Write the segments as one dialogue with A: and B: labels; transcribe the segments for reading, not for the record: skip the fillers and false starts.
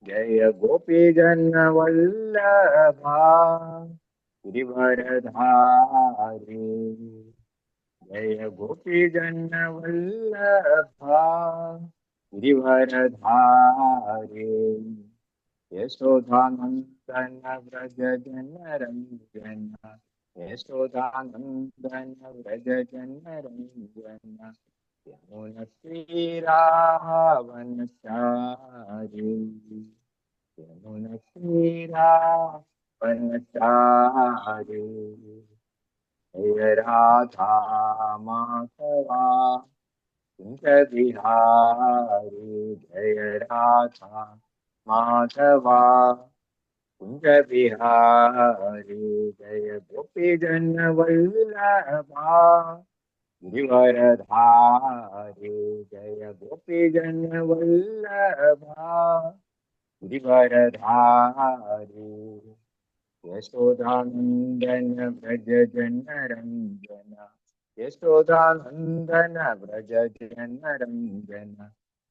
A: जय गोपी जन वल्लभा गिरिवरधारी। जय गोपी जन वल्लभा गिरिवरधारी। यशोदानंदन व्रज जन रंजन। यशोदानंदन व्रज जन रंजन। यमुनतीरावनचारी। यमुनतीरावनचारी। जय राधा माधवा कुंज बिहारी। जय राधा माधवा कुंज बिहारी। जय गोपी जन वल्लभा गिरिवरधारी। जय गोपी जन वल्लभा गिरिवरधारी। यशोदानंदन व्रज जन रंजन। यशोदानंदन व्रज जन रंजन।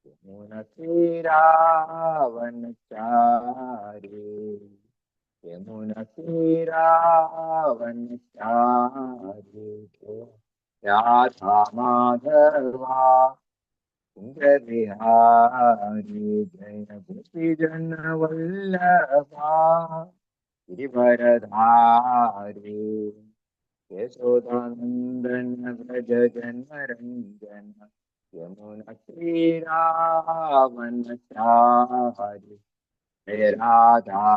A: यमुनतीरावनचारी। यमुनतीरावनचारी। राधा माधवा कुंज बिहारी। जय गोपी जन वल्लभा गिरिवरधारी। यशोदानंदन व्रज जन रंजन। यमुनतीरावनचारी। जय राधा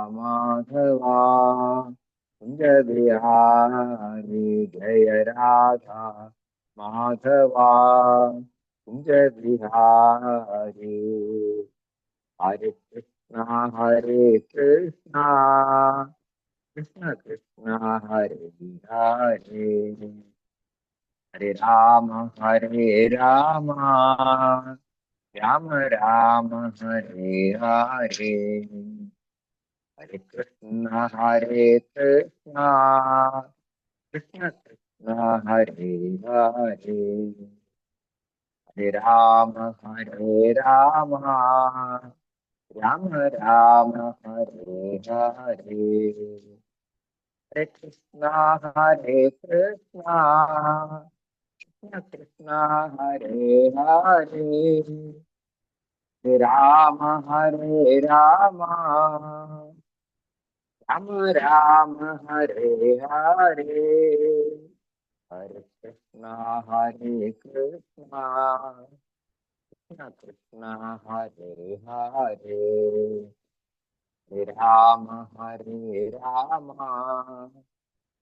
A: माधवा कुंज बिहारी। जय राधा माधवा कुंज बिहारी। हरे कृष्णा कृष्ण कृष्ण हरे हरे। हरे राम राम राम हरे हरे। हरे कृष्ण कृष्ण कृष्ण हरे हरे। हरे राम राम राम हरे हरे। हरे कृष्ण कृष्ण कृष्ण हरे हरे। हरे राम राम राम हरे हरे। हरे कृष्ण कृष्ण कृष्ण हरे हरे। हरे राम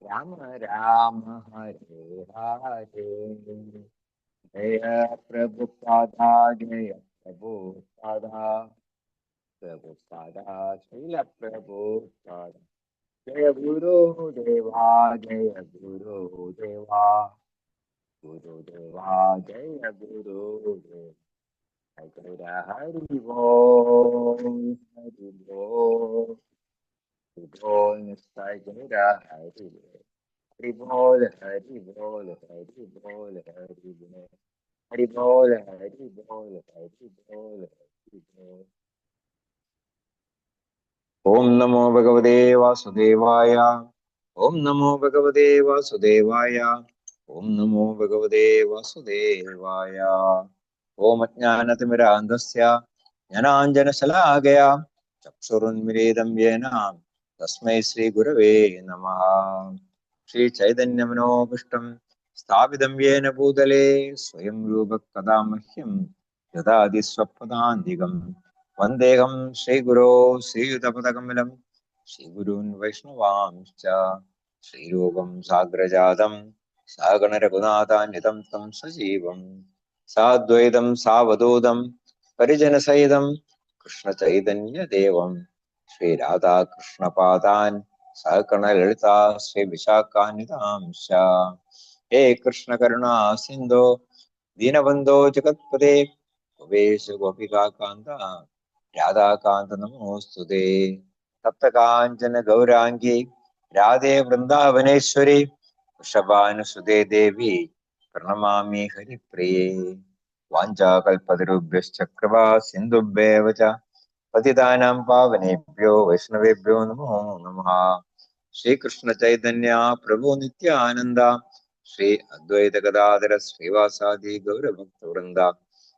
A: राम राम हरे हरे। जय प्रभुपादा जय प्रभुपादा प्रभुपादा श्रील प्रभुपादा। जय गुरुदेवा गुरुदेवा जय गुरुदेव। जय हरि बोल हरि बोल हरि बोल नित्य जय हरि बोल। हरि बोल हरि बोल हरि बोल हरि बोल हरि बोल हरि बोल हरि बोल हरि बोल। ओम नमो भगवते वासुदेवाय। ओम नमो भगवते वासुदेवाय। ओम नमो भगवते वासुदेवाय। ओम अज्ञानतिमिरान्धस्य ज्ञानाञ्जनशलाकया चक्षुरुन्मीलितं येन तस्मै श्रीगुरवे नमः। श्रीचैतन्यमनोभीष्टं स्थापितं येन भूतले स्वयं रूपः कदा मह्यं ददाति स्वपदान्तिकम्। वन्देऽहं श्रीगुरो श्रीयुतपदकमलं श्रीगुरून् वैष्णवांश्च श्रीरूपं साग्रजातं सागणरघुनाथान्वितं तं सजीवं साद्वैतं सावधूतं परिजनसहितं कृष्णचैतन्यदेवं श्रीराधाकृष्णपादान् सकणललिता श्रीविशाखान्वितांश्च। हे कृष्णकरुणा सिन्धो दीनबन्धो जगत्पते गोपेश गोपिकान्त राधाकान्त नमोस्तुते। तप्तकाञ्चन गौराङ्गी राधे वृन्दावनेश्वरी वृषभानुसुते देवी प्रणमामि हरिप्रिये। വാഞ്ചാകൽപതരുഭ്യശ്ച കൃപാ സിന്ധുഭ്യേവ ച പതിതാനാം പാവനേഭ്യോ വൈഷ്ണവേഭ്യോ നമോ നമഃ. ശ്രീകൃഷ്ണ ചൈതന്യ പ്രഭു നിത്യാനന്ദ ശ്രീ അദ്വൈത ഗദാധര ശ്രീവാസാദി ഗൗരഭക്തവൃന്ദ.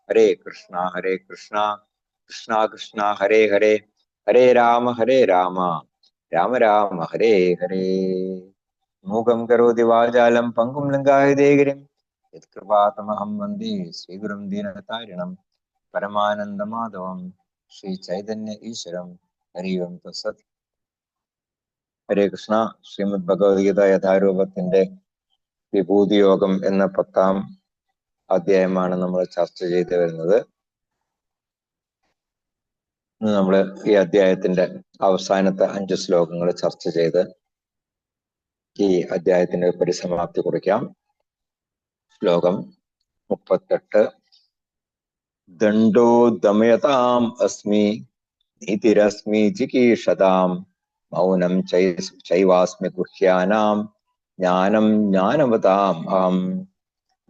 A: ഹരേ കൃഷ്ണ കൃഷ്ണ കൃഷ്ണ ഹരേ ഹരേ, ഹരേ രാമ രാമ രാമ ഹരേ ഹരേ. മൂകം കരോതി വാചാലം പങ്കും ലങ്കായതേഗിരിം യത്കൃപാതമഹം വന്ദേ ശ്രീഗുരും ദീനതാരിണം പരമാനന്ദമാധവം ശ്രീ ചൈതന്യ ഈശ്വരം. ഹരി ഓം തത്സത്. ഹരേ കൃഷ്ണ. ശ്രീമദ് ഭഗവത്ഗീത യഥാരൂപത്തിന്റെ വിഭൂതി യോഗം എന്ന 10ാം അധ്യായമാണ് നമ്മൾ ചർച്ച ചെയ്തു വരുന്നത്. ഇന്ന് നമ്മൾ ഈ അധ്യായത്തിന്റെ അവസാനത്തെ 5 ശ്ലോകങ്ങൾ ചർച്ച ചെയ്ത് ഈ അധ്യായത്തിന്റെ പരിസമാപ്തി കുറിക്കാം. ശ്ലോകം 38. ദണ്ഡോ ദമയതാം അസ്മി നീതിരസ്മി ജിഗീഷതാം മൗനം ചൈവാസ്മി ഗുഹ്യാനാം ജ്ഞാനം ജ്ഞാനവതാം അഹം.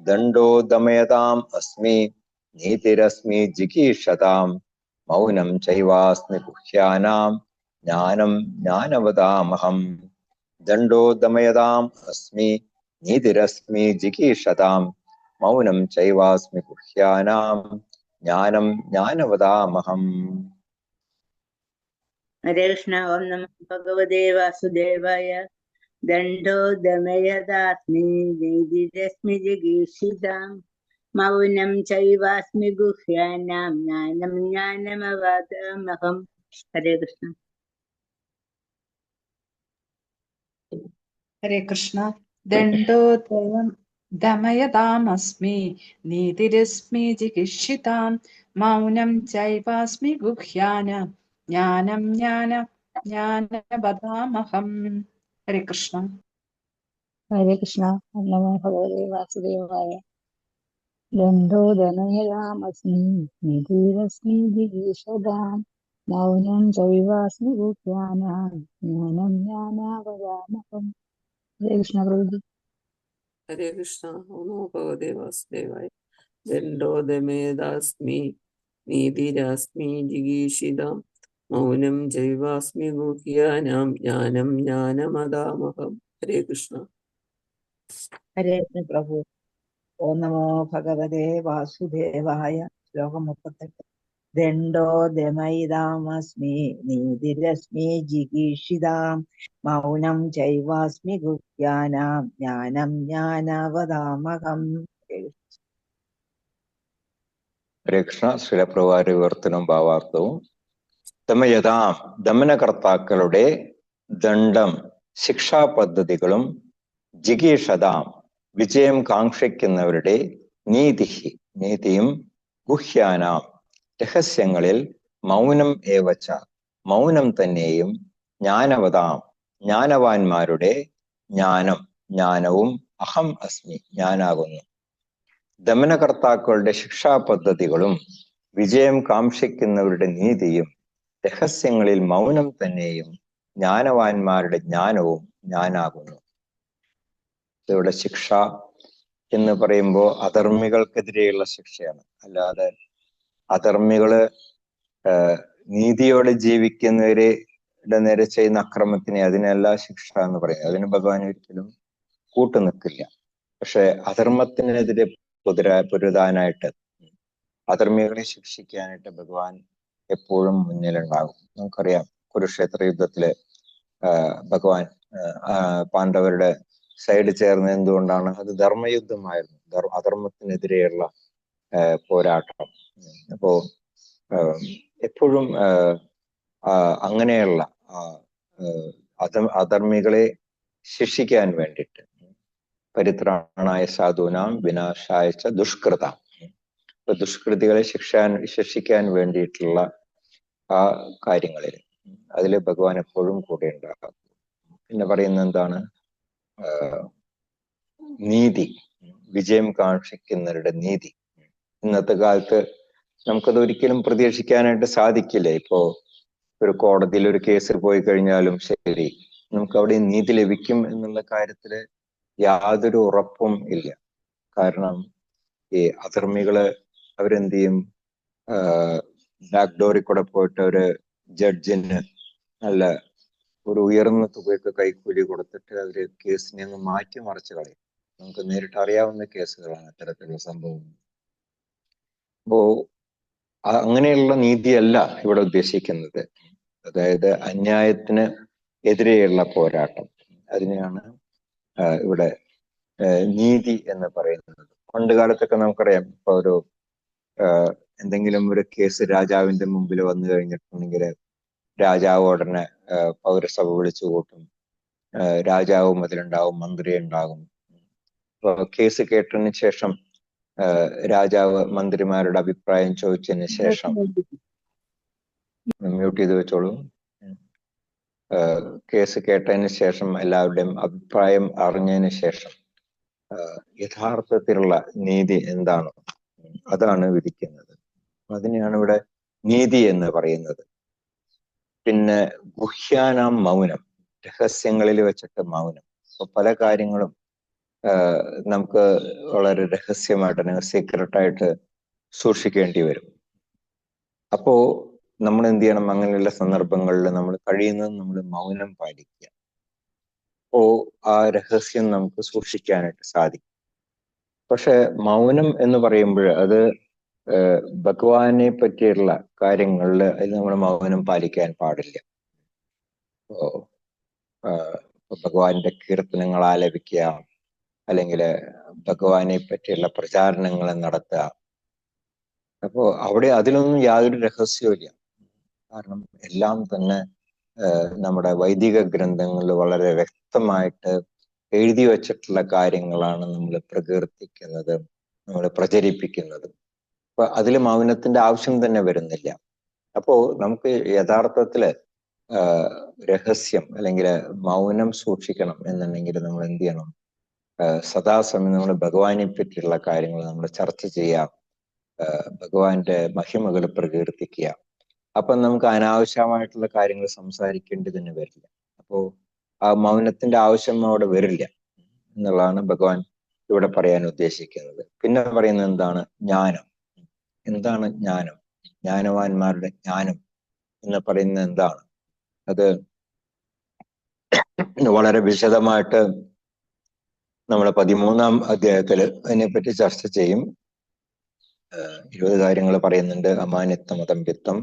A: ദണ്ഡോ ദമയതാം അസ്മി നീതിരസ്മി ജിഗീഷതാം മൗനം ചൈവാസ്മി ഗുഹ്യാനാം ജ്ഞാനം ജ്ഞാനവതാമഹം. ദണ്ഡോ ദമയതാം അസ്മി നീതിരസ്മി ജിഗീഷതാം മൗനം ചൈവാസ്മി ഗുഹ്യാനാം ജ്ഞാനം ജ്ഞാനവതാമഹം.
B: ഹരേ കൃഷ്ണ. ഓം നമോ ഭഗവതേ വാസുദേവായ. ദണ്ഡോ ദമയതാസ്മി നീതിരസ്മി ജിഗീഷിതാം മൗനം ചൈവാസ്മി ഗുഹ്യാനാം ജ്ഞാനം ജ്ഞാനമവതാമഹം. ഹരേ കൃഷ്ണ.
C: ഹരേ കൃഷ്ണ. ദണ്ഡോ ദമയതാമസ്മി നീതിരസ്മി ജിഗീഷിതാം മൗനം ചൈവാസ്മി ഗുഹ്യാനാം ജ്ഞാനം ജ്ഞാനവതാമഹം. ഹരേ കൃഷ്ണ.
D: ഹരേ കൃഷ്ണ. നമോ ഭഗവതേ വാസുദേവായ. ദണ്ഡോ ദമയതാമസ്മി നീതിരസ്മി ജിഗീഷതാം മൗനം ചൈവാസ്മി ഗുഹ്യാനാം ജ്ഞാനം ജ്ഞാനവതാമഹം. ഹരേ കൃഷ്ണ പ്രഭുജി.
E: ഹരേ കൃഷ്ണ. നമോ ഭഗവതേ വാസുദേവായ. ദണ്ഡോ ദമയതാസ്മി നീതിരാസ്മി ജിഗീഷിതാം മൗനം ചൈവാസ്മി ഗുഹ്യാനാം ജ്ഞാനം ജ്ഞാനമതാമഹം. ഹരേ കൃഷ്ണ.
F: ഹരേ കൃഷ്ണ പ്രഭു. ഓം നമോ ഭഗവതേ വാസുദേവായ. ശ്ലോകം 38. ദണ്ഡോ ദമയിതാമസ്മി നീതിരസ്മി ജിഗീഷിതാം മൗനം ചൈവാസ്മി ഗുഹ്യാനാം ജ്ഞാനം ജ്ഞാനവതാമഹം.
A: ഹരേ കൃഷ്ണ. ശ്രീലപ്രവാര വിവർത്തനവും ഭാവാർത്ഥവും. ദമയതാം ദമനകർത്താക്കളുടെ ദണ്ഡം ശിക്ഷാ പദ്ധതികളും ജിഗീഷതാം വിജയം കാക്ഷിക്കുന്നവരുടെ നീതിയും ഗുഹ്യാനാം രഹസ്യങ്ങളിൽ മൗനം ഏവച്ച മൗനം തന്നെയും ജ്ഞാനവതാം ജ്ഞാനവാന്മാരുടെ ജ്ഞാനവും അഹം അസ്മി ഞാനാകുന്നു. ദമനകർത്താക്കളുടെ ശിക്ഷാ പദ്ധതികളും വിജയം കാക്ഷിക്കുന്നവരുടെ നീതിയും രഹസ്യങ്ങളിൽ മൗനം തന്നെയും ജ്ഞാനവാന്മാരുടെ ജ്ഞാനവും ഞാനാകുന്നു. ഇവിടെ ശിക്ഷ എന്ന് പറയുമ്പോൾ അധർമ്മികൾക്കെതിരെയുള്ള ശിക്ഷയാണ്. അല്ലാതെ അധർമ്മികള് നീതിയോടെ ജീവിക്കുന്നവരുടെ നേരെ ചെയ്യുന്ന അക്രമത്തിനെ അതിനല്ല ശിക്ഷ എന്ന് പറയുന്നത്. അതിന് ഭഗവാൻ ഒരിക്കലും കൂട്ടുനിൽക്കില്ല. പക്ഷെ അധർമ്മത്തിനെതിരെ പൊരുതാനായിട്ട് അധർമ്മികളെ ശിക്ഷിക്കാനായിട്ട് ഭഗവാൻ എപ്പോഴും മുന്നിലുണ്ടാകും. നമുക്കറിയാം കുരുക്ഷേത്ര യുദ്ധത്തില് ഭഗവാൻ പാണ്ഡവരുടെ സൈഡ് ചേർന്ന് എന്തുകൊണ്ടാണ്? അത് ധർമ്മയുദ്ധമായിരുന്നു, അധർമ്മത്തിനെതിരെയുള്ള പോരാട്ടം. അപ്പോ എപ്പോഴും അങ്ങനെയുള്ള അധർമ്മികളെ ശിക്ഷിക്കാൻ വേണ്ടിയിട്ട് പരിത്രാണായ സാധൂനാം വിനാശായ ച ദുഷ്കൃതാം, ഇപ്പൊ ദുഷ്കൃതികളെ ശിക്ഷിക്കാൻ വേണ്ടിയിട്ടുള്ള ആ കാര്യങ്ങളിൽ അതില് ഭഗവാൻ എപ്പോഴും കൂടെ ഉണ്ടാകും. പിന്നെ പറയുന്നത് എന്താണ്? നീതി, വിജയം കാക്ഷിക്കുന്നവരുടെ നീതി. ഇന്നത്തെ കാലത്ത് നമുക്കത് ഒരിക്കലും പ്രതീക്ഷിക്കാനായിട്ട് സാധിക്കില്ല. ഇപ്പോ ഒരു കോടതിയിൽ ഒരു കേസിൽ പോയി കഴിഞ്ഞാലും ശരി, നമുക്ക് അവിടെ നീതി ലഭിക്കും എന്നുള്ള കാര്യത്തില് യാതൊരു ഉറപ്പും ഇല്ല. കാരണം ഈ അധർമ്മികള് അവരെന്ത് ചെയ്യും, ബാക്ക് ഡോറിൽ കൂടെ പോയിട്ട് ഒരു ജഡ്ജിന് നല്ല ഒരു ഉയർന്ന തുകയ്ക്ക് കൈക്കൂലി കൊടുത്തിട്ട് അവര് കേസിനെ അങ്ങ് മാറ്റി മറിച്ച് കളയും. നമുക്ക് നേരിട്ട് അറിയാവുന്ന കേസുകളാണ് അത്തരത്തിലുള്ള സംഭവം. അപ്പോ അങ്ങനെയുള്ള നീതിയല്ല ഇവിടെ ഉദ്ദേശിക്കുന്നത്. അതായത് അന്യായത്തിന് എതിരെയുള്ള പോരാട്ടം, അതിനെയാണ് ഇവിടെ നീതി എന്ന് പറയുന്നത്. പണ്ട് കാലത്തൊക്കെ നമുക്കറിയാം, ഇപ്പൊ ഒരു എന്തെങ്കിലും ഒരു കേസ് രാജാവിന്റെ മുമ്പിൽ വന്നു കഴിഞ്ഞിട്ടുണ്ടെങ്കിൽ രാജാവ് ഉടനെ പൗരസഭ വിളിച്ചു കൂട്ടും, രാജാവും അതിലുണ്ടാവും, മന്ത്രി ഉണ്ടാകും. അപ്പൊ കേസ് കേട്ടതിന് ശേഷം രാജാവ് മന്ത്രിമാരുടെ അഭിപ്രായം ചോദിച്ചതിന് ശേഷം, മ്യൂട്ട് ചെയ്ത് വെച്ചോളൂ, കേസ് കേട്ടതിന് ശേഷം എല്ലാവരുടെയും അഭിപ്രായം അറിഞ്ഞതിന് ശേഷം യഥാർത്ഥത്തിലുള്ള നീതി എന്താണ് അതാണ് വിധിക്കുന്നത്. അതിനെയാണ് ഇവിടെ നീതി എന്ന് പറയുന്നത്. പിന്നെ ഗുഹ്യാനാം മൗനം, രഹസ്യങ്ങളിൽ വെച്ചിട്ട് മൗനം. അപ്പൊ പല കാര്യങ്ങളും നമുക്ക് വളരെ രഹസ്യമായിട്ട്, സീക്രട്ടായിട്ട് സൂക്ഷിക്കേണ്ടി വരും. അപ്പോ നമ്മൾ എന്ത് ചെയ്യണം, അങ്ങനെയുള്ള സന്ദർഭങ്ങളിൽ നമ്മൾ കഴിയുന്നത് നമ്മൾ മൗനം പാലിക്കുക. അപ്പോ ആ രഹസ്യം നമുക്ക് സൂക്ഷിക്കാനായിട്ട് സാധിക്കും. പക്ഷെ മൗനം എന്ന് പറയുമ്പോൾ അത് ഭഗവാനെ പറ്റിയുള്ള കാര്യങ്ങളിൽ അതിൽ നമ്മൾ മൗനം പാലിക്കാൻ പാടില്ല. ഭഗവാന്റെ കീർത്തനങ്ങൾ ആലപിക്കുക, അല്ലെങ്കിൽ ഭഗവാനെ പറ്റിയുള്ള പ്രചാരണങ്ങൾ നടത്തുക. അപ്പോ അവിടെ അതിലൊന്നും യാതൊരു രഹസ്യവുമില്ല. കാരണം എല്ലാം തന്നെ നമ്മുടെ വൈദിക ഗ്രന്ഥങ്ങളിൽ വളരെ വ്യക്തമായിട്ട് എഴുതി വച്ചിട്ടുള്ള കാര്യങ്ങളാണ് നമ്മൾ പ്രകീർത്തിക്കുന്നത്, നമ്മൾ പ്രചരിപ്പിക്കുന്നത്. അപ്പൊ അതിൽ മൗനത്തിന്റെ ആവശ്യം തന്നെ വരുന്നില്ല. അപ്പോ നമുക്ക് യഥാർത്ഥത്തില് രഹസ്യം അല്ലെങ്കിൽ മൗനം സൂക്ഷിക്കണം എന്നുണ്ടെങ്കിൽ നമ്മൾ എന്ത് ചെയ്യണം, സദാസമയം നമ്മൾ ഭഗവാനെ പറ്റിയുള്ള കാര്യങ്ങൾ നമ്മൾ ചർച്ച ചെയ്യാം, ഭഗവാന്റെ മഹിമകൾ പ്രകീർത്തിക്കുക. അപ്പൊ നമുക്ക് അനാവശ്യമായിട്ടുള്ള കാര്യങ്ങൾ സംസാരിക്കേണ്ടതിന് വരില്ല. അപ്പോ ആ മൗനത്തിന്റെ ആവശ്യം അവിടെ വരില്ല എന്നുള്ളതാണ് ഭഗവാൻ ഇവിടെ പറയാൻ ഉദ്ദേശിക്കുന്നത്. പിന്നെ പറയുന്നത് എന്താണ്, ജ്ഞാനം. എന്താണ് ജ്ഞാനം? ജ്ഞാനവാന്മാരുടെ ജ്ഞാനം എന്ന് പറയുന്നത് എന്താണ്? അത് വളരെ വിശദമായിട്ട് നമ്മൾ 13-ാം അധ്യായത്തിൽ അതിനെപ്പറ്റി ചർച്ച ചെയ്യും. 20 കാര്യങ്ങൾ പറയുന്നുണ്ട്. അമാനിത്വം, അതമ്പിത്വം,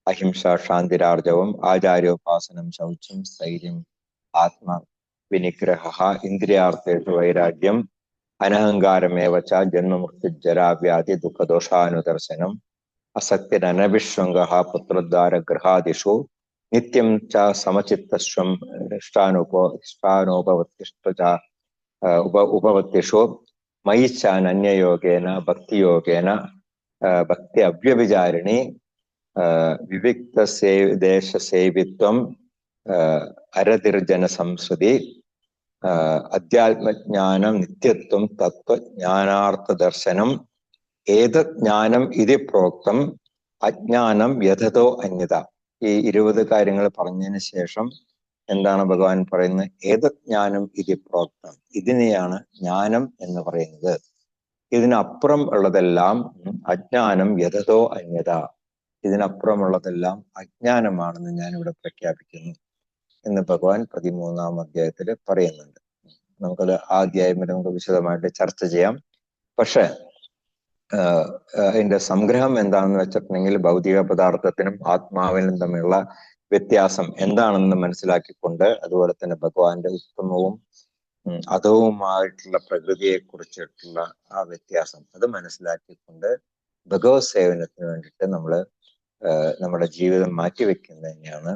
A: അഹിംസ, ശാന്തിരാർജവം, ആചാര്യോപാസനം, ശൗചം, സ്ഥൈര്യം, ആത്മ വിനിഗ്രഹ, ഇന്ദ്രിയാർത്ഥേഷു വൈരാഗ്യം, അനഹങ്കാരമേവച, ജന്മമൃത്യുജരാവ്യാധി ദുഃഖദോഷാനുദർശനം, അസക്തിരനഭിഷ്വംഗ, പുത്രോദ്ധാരഗൃഹാദിഷു നിത്യം ച സമചിത്തസ്വം, ഉപവത്തിഷു മയി ചാനന്യയോഗേന ഭക്തിയോഗേന ഭക്തി അവ്യഭിചാരിണി, വിവിക്ത ദേശസേവിത്വം, അരതിർജന സംസ്കൃതി, അധ്യാത്മജ്ഞാനം, നിത്യത്വം, തത്വജ്ഞാനാർത്ഥ ദർശനം, ഏതത് ജ്ഞാനം ഇതി പ്രോക്തം, അജ്ഞാനം യഥതോ അന്യത. ഈ 20 കാര്യങ്ങൾ പറഞ്ഞതിന് ശേഷം എന്താണ് ഭഗവാൻ പറയുന്നത്? ഏതത് ജ്ഞാനം ഇതി പ്രോക്തം, ഇതിനെയാണ് ജ്ഞാനം എന്ന് പറയുന്നത്. ഇതിനപ്പുറം ഉള്ളതെല്ലാം അജ്ഞാനം യഥതോ അന്യത, ഇതിനപ്പുറമുള്ളതെല്ലാം അജ്ഞാനമാണെന്ന് ഞാൻ ഇവിടെ പ്രഖ്യാപിക്കുന്നു എന്ന് ഭഗവാൻ 13-ാം അധ്യായത്തിൽ പറയുന്നുണ്ട്. നമുക്കത് ആ അധ്യായം വരെ നമുക്ക് വിശദമായിട്ട് ചർച്ച ചെയ്യാം. പക്ഷെ അതിന്റെ സംഗ്രഹം എന്താണെന്ന് വെച്ചിട്ടുണ്ടെങ്കിൽ, ഭൗതിക പദാർത്ഥത്തിനും ആത്മാവിനും തമ്മിലുള്ള വ്യത്യാസം എന്താണെന്ന് മനസ്സിലാക്കിക്കൊണ്ട്, അതുപോലെ തന്നെ ഭഗവാന്റെ ഉത്തമവും അധവുമായിട്ടുള്ള പ്രകൃതിയെ കുറിച്ചിട്ടുള്ള ആ വ്യത്യാസം അത് മനസ്സിലാക്കിക്കൊണ്ട് ഭഗവത് സേവനത്തിന് വേണ്ടിയിട്ട് നമ്മുടെ ജീവിതം മാറ്റിവെക്കുന്നത് തന്നെയാണ്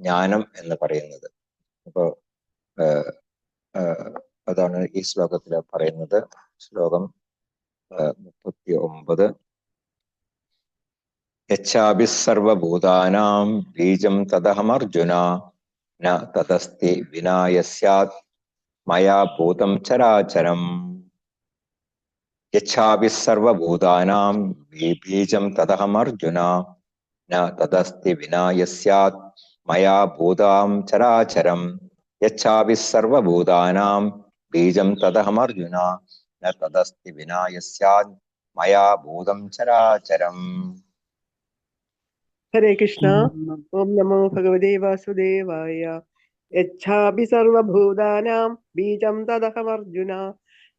A: ജ്ഞാനം എന്ന് പറയുന്നത്. അപ്പോ അതാണ് ഈ ശ്ലോകത്തിൽ പറയുന്നത്. ശ്ലോകം 39. യച്ഛാഭി സർവഭൂതാനാം ബീജം തദഹമർജുന, ന തദസ്തി വിനാ യസ്യാത് മയാ ഭൂതം ചരാചരം. യച്ഛാഭി സർവഭൂതാനാം ബീജം തദഹമർജുന, ന തദസ്തി വിനാ യസ്യാത് മയാ ഭൂതം ചരാചരം. യച്ഛാഭി സർവഭൂതാനാം ബീജം തദഹമർജുന, ന തദസ്തി വിനാ യസ്യാത് മയാ ഭൂതം ചരാചരം.
G: ഹരേ കൃഷ്ണ. ഓം നമോ ഭഗവതേ വാസുദേവായ. യച്ഛാപി സർവഭൂതാനാം ബീജം തദഹമർജുന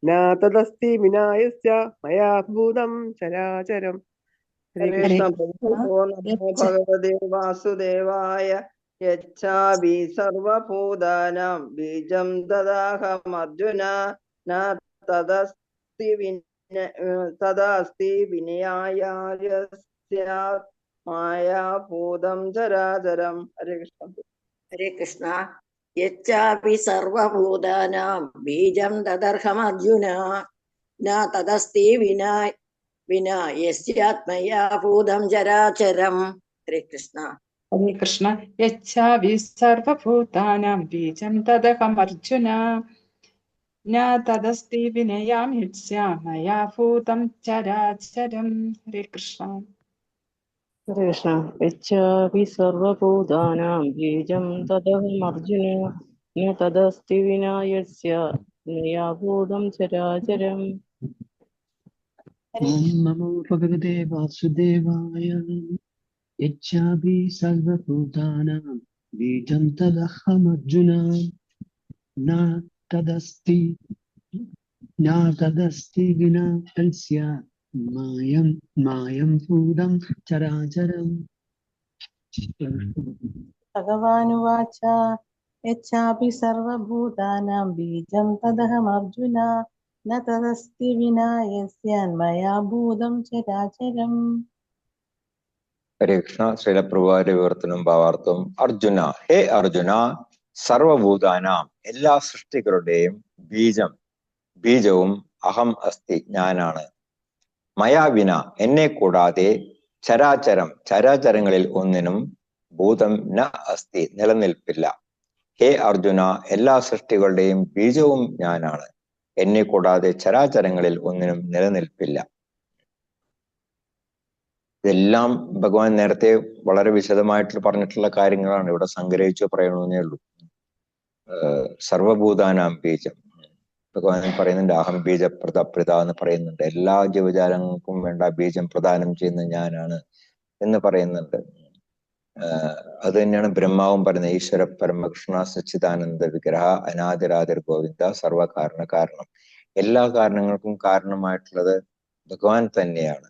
G: ന തദസ്തി വിനായസ്യ മയാ ഭൂതം ചരാചരം. ഹരേ
F: ഹരേ
G: കൃഷ്ണ.
F: കൃഷ്ണ. ഓം നമോ ഭഗവതേ വാസുദേവായ. യച്ഛാപി സർവഭൂതാനാം ബീജം തദാഹമർജുന ന തദസ്തി വിനയായ മായാഭൂതം ചരാചരം. ഹരേ കൃഷ്ണ.
H: ഹരേ കൃഷ്ണ. യച്ഛാപി സർവഭൂതാനാം ബീജം തദർഹമർജുന ന തദസ്തി വിനാ യസ്യാത്മയാ ഭൂതം ചരാചരം. ഹരേ കൃഷ്ണ.
C: ഹരേ കൃഷ്ണ. യച്ഛാപി സർവഭൂതാനാം ബീജം തദഹമർജുന ന തദസ്തി വിനയാം യസ്യാമയാ ഭൂതം ചരാചരം. ഹരേ കൃഷ്ണ.
I: ഹരേ കൃഷ്ണ. യച്ഛാപി സർവഭൂതാനാം ബീജം തദഹമർജുന ന തദസ്തി വിനായസ്യ മയാ ഭൂതം ചരാചരം.
J: ഓം നമോ ഭഗവതേ വാസുദേവായ. യച്ഛാപി സർവഭൂതാനാം ബീജം തദഹമർജുന ന തദസ്തി വിനാ തസ്യ മായം ഭൂതം ചരാചരം.
I: ഭഗവാനുവാച യച്ഛാപി സർവഭൂതാനാം ബീജം തദഹമർജുന ന തദസ്തി വിനാ യസ്യാന്മയാ ഭൂതം ചരാചരം.
A: ഹരേ കൃഷ്ണ. ശ്രീലപ്രഭുവാന്റെ വിവർത്തനം ഭാവാർത്ഥം. അർജുന, ഹേ അർജുന, സർവഭൂതാനാം എല്ലാ സൃഷ്ടികളുടെയും ബീജവും അഹം അസ്തി ഞാനാണ്. മയാവിന എന്നെ കൂടാതെ ചരാചരങ്ങളിൽ ഒന്നിനും ഭൂതം ന അസ്തി നിലനിൽപ്പില്ല. ഹേ അർജുന, എല്ലാ സൃഷ്ടികളുടെയും ബീജവും ഞാനാണ്. എന്നെ കൂടാതെ ചരാചരങ്ങളിൽ ഒന്നിനും നിലനിൽപ്പില്ല. ഇതെല്ലാം ഭഗവാൻ നേരത്തെ വളരെ വിശദമായിട്ട് പറഞ്ഞിട്ടുള്ള കാര്യങ്ങളാണ്. ഇവിടെ സംഗ്രഹിച്ചു പറയണമെന്നേ ഉള്ളൂ. സർവഭൂതാനാം ബീജം ഭഗവാൻ പറയുന്നുണ്ട്. അഹം ബീജപ്രദ എന്ന് പറയുന്നുണ്ട്. എല്ലാ ജീവജാലങ്ങൾക്കും വേണ്ട ബീജം പ്രദാനം ചെയ്യുന്ന ഞാനാണ് എന്ന് പറയുന്നുണ്ട്. അത് തന്നെയാണ് ബ്രഹ്മാവും പറയുന്നത്. ഈശ്വര പരമകൃഷ്ണ സച്ചിദാനന്ദ വിഗ്രഹ അനാദിരാദിർ ഗോവിന്ദ സർവകാരണ കാരണം. എല്ലാ കാരണങ്ങൾക്കും കാരണമായിട്ടുള്ളത് ഭഗവാൻ തന്നെയാണ്.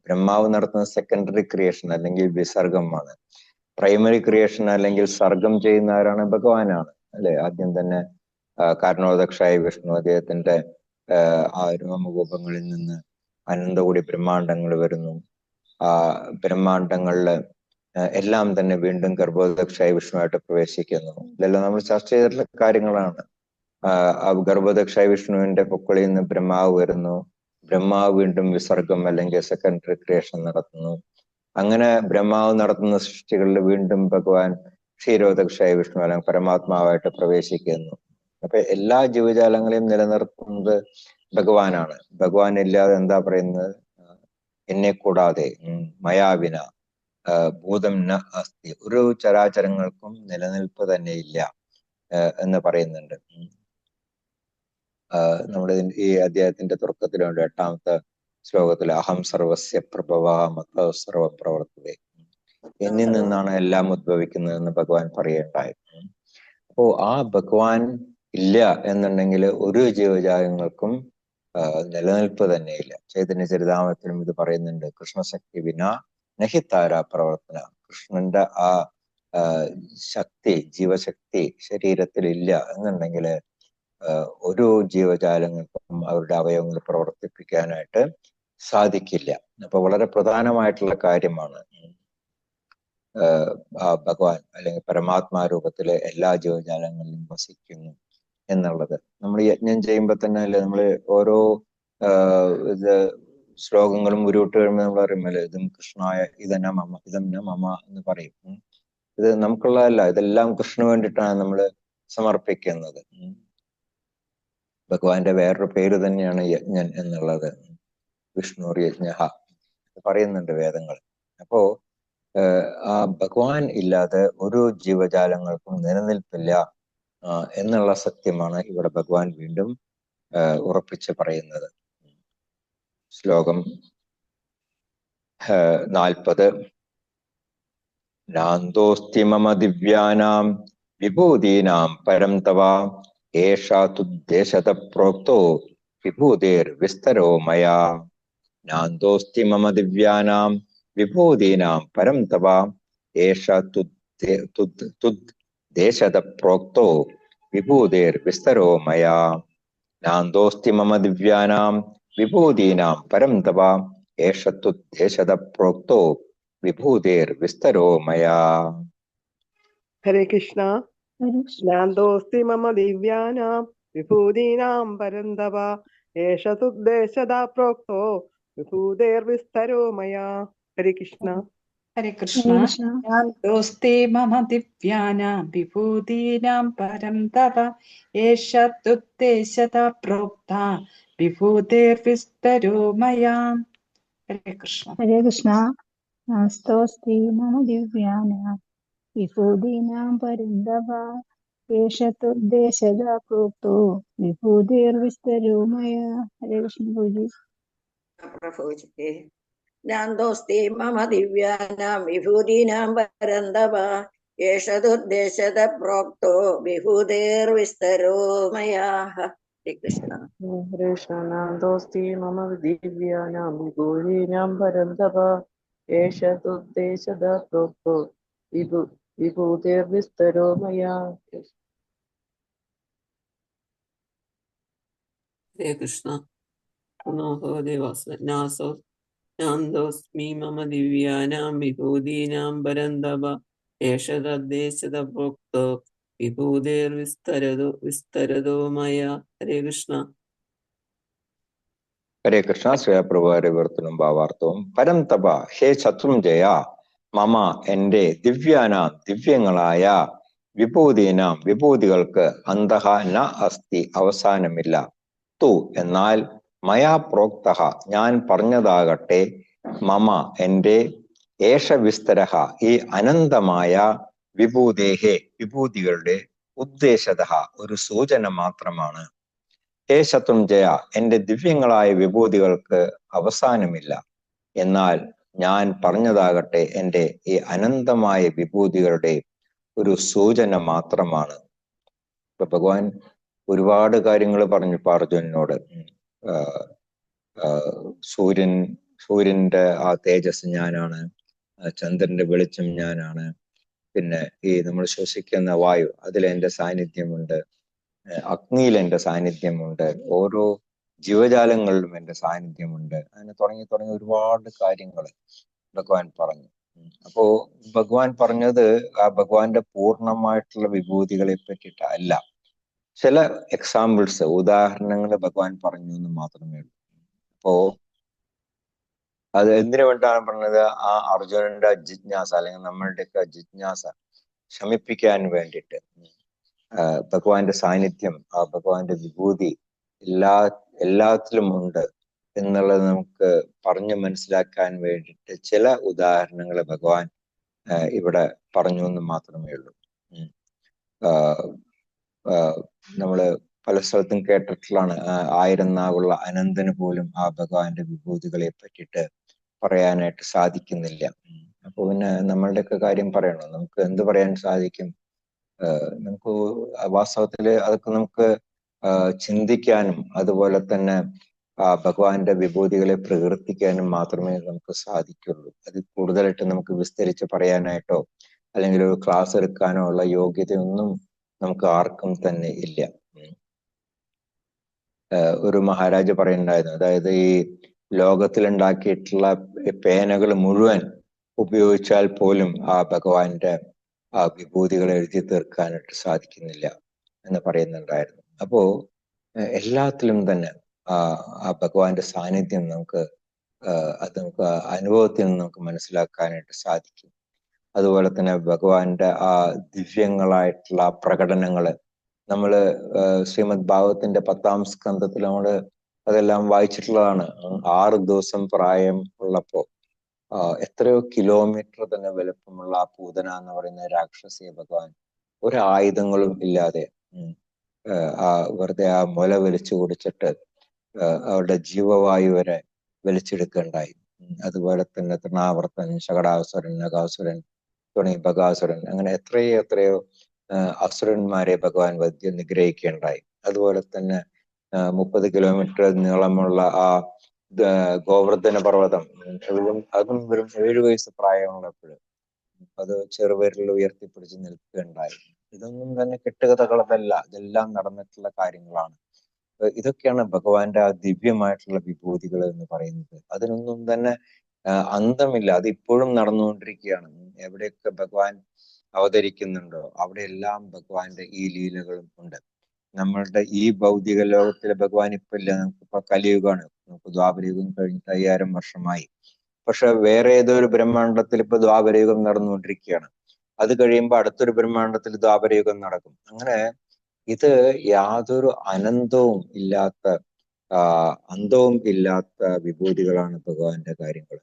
A: ബ്രഹ്മാവ് നടത്തുന്ന സെക്കൻഡറി ക്രിയേഷൻ അല്ലെങ്കിൽ വിസർഗമാണ്. പ്രൈമറി ക്രിയേഷൻ അല്ലെങ്കിൽ സർഗം ചെയ്യുന്ന ആരാണ്? ഭഗവാനാണ്, അല്ലെ? ആദ്യം തന്നെ കാരണോദക്ഷായ വിഷ്ണു അദ്ദേഹത്തിന്റെ ആ രോമകൂപങ്ങളിൽ നിന്ന് അനന്തകൂടി ബ്രഹ്മാണ്ടങ്ങൾ വരുന്നു. ആ ബ്രഹ്മാണ്ടങ്ങളില് എല്ലാം തന്നെ വീണ്ടും ഗർഭോദക്ഷായ വിഷ്ണുവായിട്ട് പ്രവേശിക്കുന്നു. ഇതെല്ലാം നമ്മൾ ചർച്ച ചെയ്തിട്ടുള്ള കാര്യങ്ങളാണ്. ഗർഭോദക്ഷായ വിഷ്ണുവിന്റെ പൊക്കളിൽ നിന്ന് ബ്രഹ്മാവ് വരുന്നു. ബ്രഹ്മാവ് വീണ്ടും വിസർഗം അല്ലെങ്കിൽ സെക്കൻഡറി ക്രിയേഷൻ നടത്തുന്നു. അങ്ങനെ ബ്രഹ്മാവ് നടത്തുന്ന സൃഷ്ടികളിൽ വീണ്ടും ഭഗവാൻ ക്ഷീരോദക്ഷായ വിഷ്ണു അല്ലെങ്കിൽ പരമാത്മാവായിട്ട് പ്രവേശിക്കുന്നു. അപ്പൊ എല്ലാ ജീവജാലങ്ങളെയും നിലനിർത്തുന്നത് ഭഗവാനാണ്. ഭഗവാൻ ഇല്ലാതെ എന്താ പറയുന്നത്? എന്നെ കൂടാതെ മയാവിന ഭൂതം ന അസ്തി, ഒരു ചരാചരങ്ങൾക്കും നിലനിൽപ്പ് തന്നെ ഇല്ല എന്ന് പറയുന്നുണ്ട്. നമ്മുടെ ഈ അധ്യായത്തിന്റെ തുടക്കത്തിലുണ്ട് 8ാമത്തെ ശ്ലോകത്തിൽ അഹം സർവസ്യ പ്രഭവ മത സർവം പ്രവർത്തതേ, എന്നിൽ നിന്നാണ് എല്ലാം ഉദ്ഭവിക്കുന്നതെന്ന് ഭഗവാൻ പറയേണ്ടായി. അപ്പോ ആ ഭഗവാൻ ഇല്ല എന്നുണ്ടെങ്കിൽ ഒരു ജീവജാലങ്ങൾക്കും നിലനിൽപ്പ് തന്നെയില്ല. ചൈതന്യ ചരിതാമത്തിലും ഇത് പറയുന്നുണ്ട്. കൃഷ്ണശക്തി വിന നഹിത്താര പ്രവർത്തന. കൃഷ്ണന്റെ ആ ശക്തി, ജീവശക്തി ശരീരത്തിൽ ഇല്ല എന്നുണ്ടെങ്കിൽ ഒരു ജീവജാലങ്ങൾക്കും അവരുടെ അവയവങ്ങൾ പ്രവർത്തിപ്പിക്കാനായിട്ട് സാധിക്കില്ല. അപ്പൊ വളരെ പ്രധാനമായിട്ടുള്ള കാര്യമാണ് ഭഗവാൻ അല്ലെങ്കിൽ പരമാത്മാ രൂപത്തിലെ എല്ലാ ജീവജാലങ്ങളിലും വസിക്കുന്നു എന്നുള്ളത്. നമ്മൾ യജ്ഞം ചെയ്യുമ്പോൾ തന്നെ അല്ലെ നമ്മൾ ഓരോ ഇത് ശ്ലോകങ്ങളും ഉരുവിട്ട് കഴിയുമ്പോൾ നമ്മൾ അറിയുമല്ലോ, ഇതും കൃഷ്ണായ ഇതന്ന മമ ഇതം ന മമ എന്ന് പറയും. ഇത് നമുക്കുള്ളതല്ല, ഇതെല്ലാം കൃഷ്ണന് വേണ്ടിയിട്ടാണ് നമ്മൾ സമർപ്പിക്കുന്നത്. ഭഗവാന്റെ വേറൊരു പേര് തന്നെയാണ് യജ്ഞൻ എന്നുള്ളത്. വിഷ്ണു യജ്ഞ പറയുന്നുണ്ട് വേദങ്ങൾ. അപ്പോ ആ ഭഗവാൻ ഇല്ലാതെ ഒരു ജീവജാലങ്ങൾക്കും നിലനിൽപ്പില്ല എന്നുള്ള സത്യമാണ് ഇവിടെ ഭഗവാൻ വീണ്ടും ഉറപ്പിച്ച് പറയുന്നത്. ശ്ലോകം 40. നാന്തോസ്തി മമ ദിവ്യാനാം വിഭൂതീനാം പരം തവ ഏഷാ തുദ്ദേശത പ്രോക്തോ വിഭൂതിർവിസ്തരോ മയാ. നാന്തോസ്തി മമ ദിവ്യാനാം വിഭൂതീനാം പരം തവ ഏഷാ തുദ്ദേശത പ്രോക്തോ വിഭൂതിർവിസ്തരോ മയാ. നാന്തോസ്തി മമ ദിവ്യാനാം വിഭൂതീനാം പരം തവ ഏഷ തുദ്ദേശത പ്രോക്തോ വിഭൂതിർവിസ്തരോ മയാ.
G: ഹരേ കൃഷ്ണ.
D: ഹരേ കൃഷ്ണ.
G: നാന്തോസ്തി മമ ദിവ്യാനാം വിഭൂതീനാം പരന്തവ ഏഷ തുദ്ദേശദാ പ്രോക്തോ വിഭൂതേർവിസ്തരോ മയാ. ഹരേ കൃഷ്ണ.
C: ഹരേ കൃഷ്ണ.
D: ഹരേ കൃഷ്ണ.
C: നാന്തോസ്തി മമ ദിവ്യാനാം വിഭൂതീനാം പരം തവ ഏഷ തുദ്ദേശത പ്രോക്ത വിഭൂതിർവിസ്തരോ മയാ. ഹരേ കൃഷ്ണ.
D: ഹരേ കൃഷ്ണ. നാസ്തോസ്തി മമ ദിവ്യാനാം വിഭൂതീനാം പരം തവ ഏഷ തുദ്ദേശദാ പ്രോക്തോ വിഭൂതിർവിസ്തരോ മയാ. ഹരേ കൃഷ്ണ ഗുരുജി.
H: പ്രഭുജി. നാന്തോസ്തി മമ ദിവ്യാനാം വിഭൂതീനാം പരന്തവ ഏഷ തുദ്ദേശത പ്രോക്തോ വിഭൂതേർവിസ്തരോ മയാ. ഹരേ കൃഷ്ണ.
I: ഹരേ കൃഷ്ണ. നാന്തോസ്തി മമ ദിവ്യാനാം വിഭൂതീനാം പരം തവ ഏഷ തുദ്ദേശദ പ്രോക്തോ വിഭൂതിർവിസ്തരോ മയാ.
E: ഹരേ കൃഷ്ണ. നമോ ഭഗവതേ വാസുദേവായ. നാന്തോസ്മി മമ ദിവ്യാനാം വിഭൂതീനാം പരന്തവ ഏഷ തദ്ദേശത പ്രോക്തോ വിഭൂതിർവിസ്തരതോ മയാ. ഹരേ കൃഷ്ണ.
A: ഹരേ കൃഷ്ണ. ശ്രേയപ്രഭാരവർത്തനും ഭാവാർത്ഥവും. പരം തപ ഹേ ശത്രുഞ്ജയ മമ എന്റെ ദിവ്യാനാം ദിവ്യങ്ങളായ വിഭൂതീനാം വിഭൂതികൾക്ക് അന്തഃ ന അസ്തി അവസാനമില്ല. തു എന്നാൽ മയാ പ്രോക്തഃ ഞാൻ പറഞ്ഞതാകട്ടെ മമ എന്റെ ഏഷ വിസ്തരഃ ഈ അനന്തമായ വിഭൂതേഹേ വിഭൂതികളുടെ ഉദ്ദേശതഃ ഒരു സൂചന മാത്രമാണ്. ഹേ ശത്രുഞ്ജയ എന്റെ ദിവ്യങ്ങളായ വിഭൂതികൾക്ക് അവസാനമില്ല. എന്നാൽ ഞാൻ പറഞ്ഞതാകട്ടെ എന്റെ ഈ അനന്തമായ വിഭൂതികളുടെ ഒരു സൂചന മാത്രമാണ്. ഇപ്പൊ ഭഗവാൻ ഒരുപാട് കാര്യങ്ങൾ പറഞ്ഞു അർജുനനോട്. സൂര്യന്റെ ആ തേജസ് ഞാനാണ്, ചന്ദ്രന്റെ വെളിച്ചം ഞാനാണ്, പിന്നെ ഈ നമ്മൾ ശ്വസിക്കുന്ന വായു അതിൽ എന്റെ സാന്നിധ്യമുണ്ട്, അഗ്നിയിൽ എന്റെ സാന്നിധ്യമുണ്ട്, ഓരോ ജീവജാലങ്ങളിലും എന്റെ സാന്നിധ്യമുണ്ട്, അങ്ങനെ തുടങ്ങി ഒരുപാട് കാര്യങ്ങൾ ഭഗവാൻ പറഞ്ഞു. അപ്പോ ഭഗവാൻ പറഞ്ഞത് ആ ഭഗവാന്റെ പൂർണ്ണമായിട്ടുള്ള വിഭൂതികളെ പറ്റിയിട്ടല്ല, ചില എക്സാമ്പിൾസ് ഉദാഹരണങ്ങൾ ഭഗവാൻ പറഞ്ഞു എന്ന് മാത്രമേ ഉള്ളൂ. അപ്പോ അത് എന്തിനു വേണ്ടിയാണ് പറഞ്ഞത്? ആ അർജുനന്റെ ജിജ്ഞാസ അല്ലെങ്കിൽ നമ്മളുടെയൊക്കെ ജിജ്ഞാസ ശമിപ്പിക്കാൻ വേണ്ടിയിട്ട്. ഭഗവാന്റെ സാന്നിധ്യം, ആ ഭഗവാന്റെ വിഭൂതി എല്ലാത്തിലും ഉണ്ട് എന്നുള്ളത് നമുക്ക് പറഞ്ഞു മനസ്സിലാക്കാൻ വേണ്ടിയിട്ട് ചില ഉദാഹരണങ്ങൾ ഭഗവാൻ ഇവിടെ പറഞ്ഞു എന്ന് മാത്രമേ ഉള്ളൂ. നമ്മള് പല സ്ഥലത്തും കേട്ടിട്ടുള്ളതാണ്, 1000 നാവുള്ള അനന്തന് പോലും ആ ഭഗവാന്റെ വിഭൂതികളെ പറ്റിയിട്ട് പറയാനായിട്ട് സാധിക്കുന്നില്ല. അപ്പൊ പിന്നെ നമ്മളുടെയൊക്കെ കാര്യം പറയണോ? നമുക്ക് എന്ത് പറയാൻ സാധിക്കും? നമുക്ക് വാസ്തവത്തില് അതൊക്കെ നമുക്ക് ചിന്തിക്കാനും അതുപോലെ തന്നെ ഭഗവാന്റെ വിഭൂതികളെ പ്രകീർത്തിക്കാനും മാത്രമേ നമുക്ക് സാധിക്കുള്ളൂ. അത് കൂടുതലായിട്ട് നമുക്ക് വിസ്തരിച്ച് പറയാനായിട്ടോ അല്ലെങ്കിൽ ഒരു ക്ലാസ് എടുക്കാനോ ഉള്ള യോഗ്യതയൊന്നും നമുക്ക് ആർക്കും തന്നെ ഇല്ല. ഒരു മഹാരാജ് പറയുന്നുണ്ടായിരുന്നു, അതായത് ഈ ലോകത്തിലുണ്ടാക്കിയിട്ടുള്ള പേനകൾ മുഴുവൻ ഉപയോഗിച്ചാൽ പോലും ആ ഭഗവാന്റെ ആ വിഭൂതികൾ എഴുതി തീർക്കാനായിട്ട് സാധിക്കുന്നില്ല എന്ന് പറയുന്നുണ്ടായിരുന്നു. അപ്പോ എല്ലാത്തിലും തന്നെ ആ ഭഗവാന്റെ സാന്നിധ്യം നമുക്ക് അത് നമുക്ക് അനുഭവത്തിൽ നിന്ന് നമുക്ക് മനസ്സിലാക്കാനായിട്ട് സാധിക്കും. അതുപോലെ തന്നെ ഭഗവാന്റെ ആ ദിവ്യങ്ങളായിട്ടുള്ള പ്രകടനങ്ങള് നമ്മള് ശ്രീമദ് ഭാഗവതത്തിന്റെ 10ാം സ്കന്ധത്തിൽ നമ്മള് അതെല്ലാം വായിച്ചിട്ടുള്ളതാണ്. 6 ദിവസം പ്രായം ഉള്ളപ്പോ എത്രയോ കിലോമീറ്റർ തന്നെ വലുപ്പമുള്ള ആ പൂതന എന്ന് പറയുന്ന രാക്ഷസിയെ ഭഗവാൻ ഒരു ആയുധങ്ങളും ഇല്ലാതെ വെറുതെ ആ മുല വലിച്ചു കുടിച്ചിട്ട് അവരുടെ ജീവവായു വരെ വലിച്ചെടുക്കുകയുണ്ടായി. അതുപോലെ തന്നെ തൃണാവർത്തൻ, ശകടാസുരൻ, നഗാസുരൻ തുടങ്ങി ബകാസുരൻ, അങ്ങനെ എത്രയോ അസുരന്മാരെ ഭഗവാൻ നിഗ്രഹിക്കുകയുണ്ടായി. അതുപോലെ തന്നെ 30 കിലോമീറ്റർ നീളമുള്ള ആ ഗോവർദ്ധന പർവ്വതം, അതും വെറും 7 വയസ്സ് പ്രായമുള്ളപ്പോൾ അത് ചെറുവിരൽ ഉയർത്തിപ്പിടിച്ച് നിൽക്കുകയുണ്ടായി. ഇതൊന്നും തന്നെ കെട്ടുകഥകളല്ല, ഇതെല്ലാം നടന്നിട്ടുള്ള കാര്യങ്ങളാണ്. ഇതൊക്കെയാണ് ഭഗവാന്റെ ആ ദിവ്യമായിട്ടുള്ള വിഭൂതികൾ എന്ന് പറയുന്നത്. അതിനൊന്നും തന്നെ അന്തമില്ല, അത് ഇപ്പോഴും നടന്നുകൊണ്ടിരിക്കുകയാണ്. എവിടെയൊക്കെ ഭഗവാൻ അവതരിക്കുന്നുണ്ടോ അവിടെയെല്ലാം ഭഗവാന്റെ ഈ ലീലകളും ഉണ്ട്. നമ്മളുടെ ഈ ഭൗതിക ലോകത്തിലെ ഭഗവാൻ ഇപ്പൊ ഇല്ല, നമുക്കിപ്പോ കലിയുഗമാണ്. നമുക്ക് ദ്വാപരയുഗം കഴിഞ്ഞിട്ട് 5000 വർഷമായി. പക്ഷെ വേറെ ഏതോ ഒരു ബ്രഹ്മാണ്ഡത്തിൽ ഇപ്പൊ ദ്വാപരയുഗം നടന്നുകൊണ്ടിരിക്കുകയാണ്. അത് കഴിയുമ്പോൾ അടുത്തൊരു ബ്രഹ്മാണ്ഡത്തിൽ ദ്വാപരയുഗം നടക്കും. അങ്ങനെ ഇത് യാതൊരു അനന്തവും ഇല്ലാത്ത അന്തവും ഇല്ലാത്ത വിഭൂതികളാണ് ഭഗവാന്റെ കാര്യങ്ങൾ.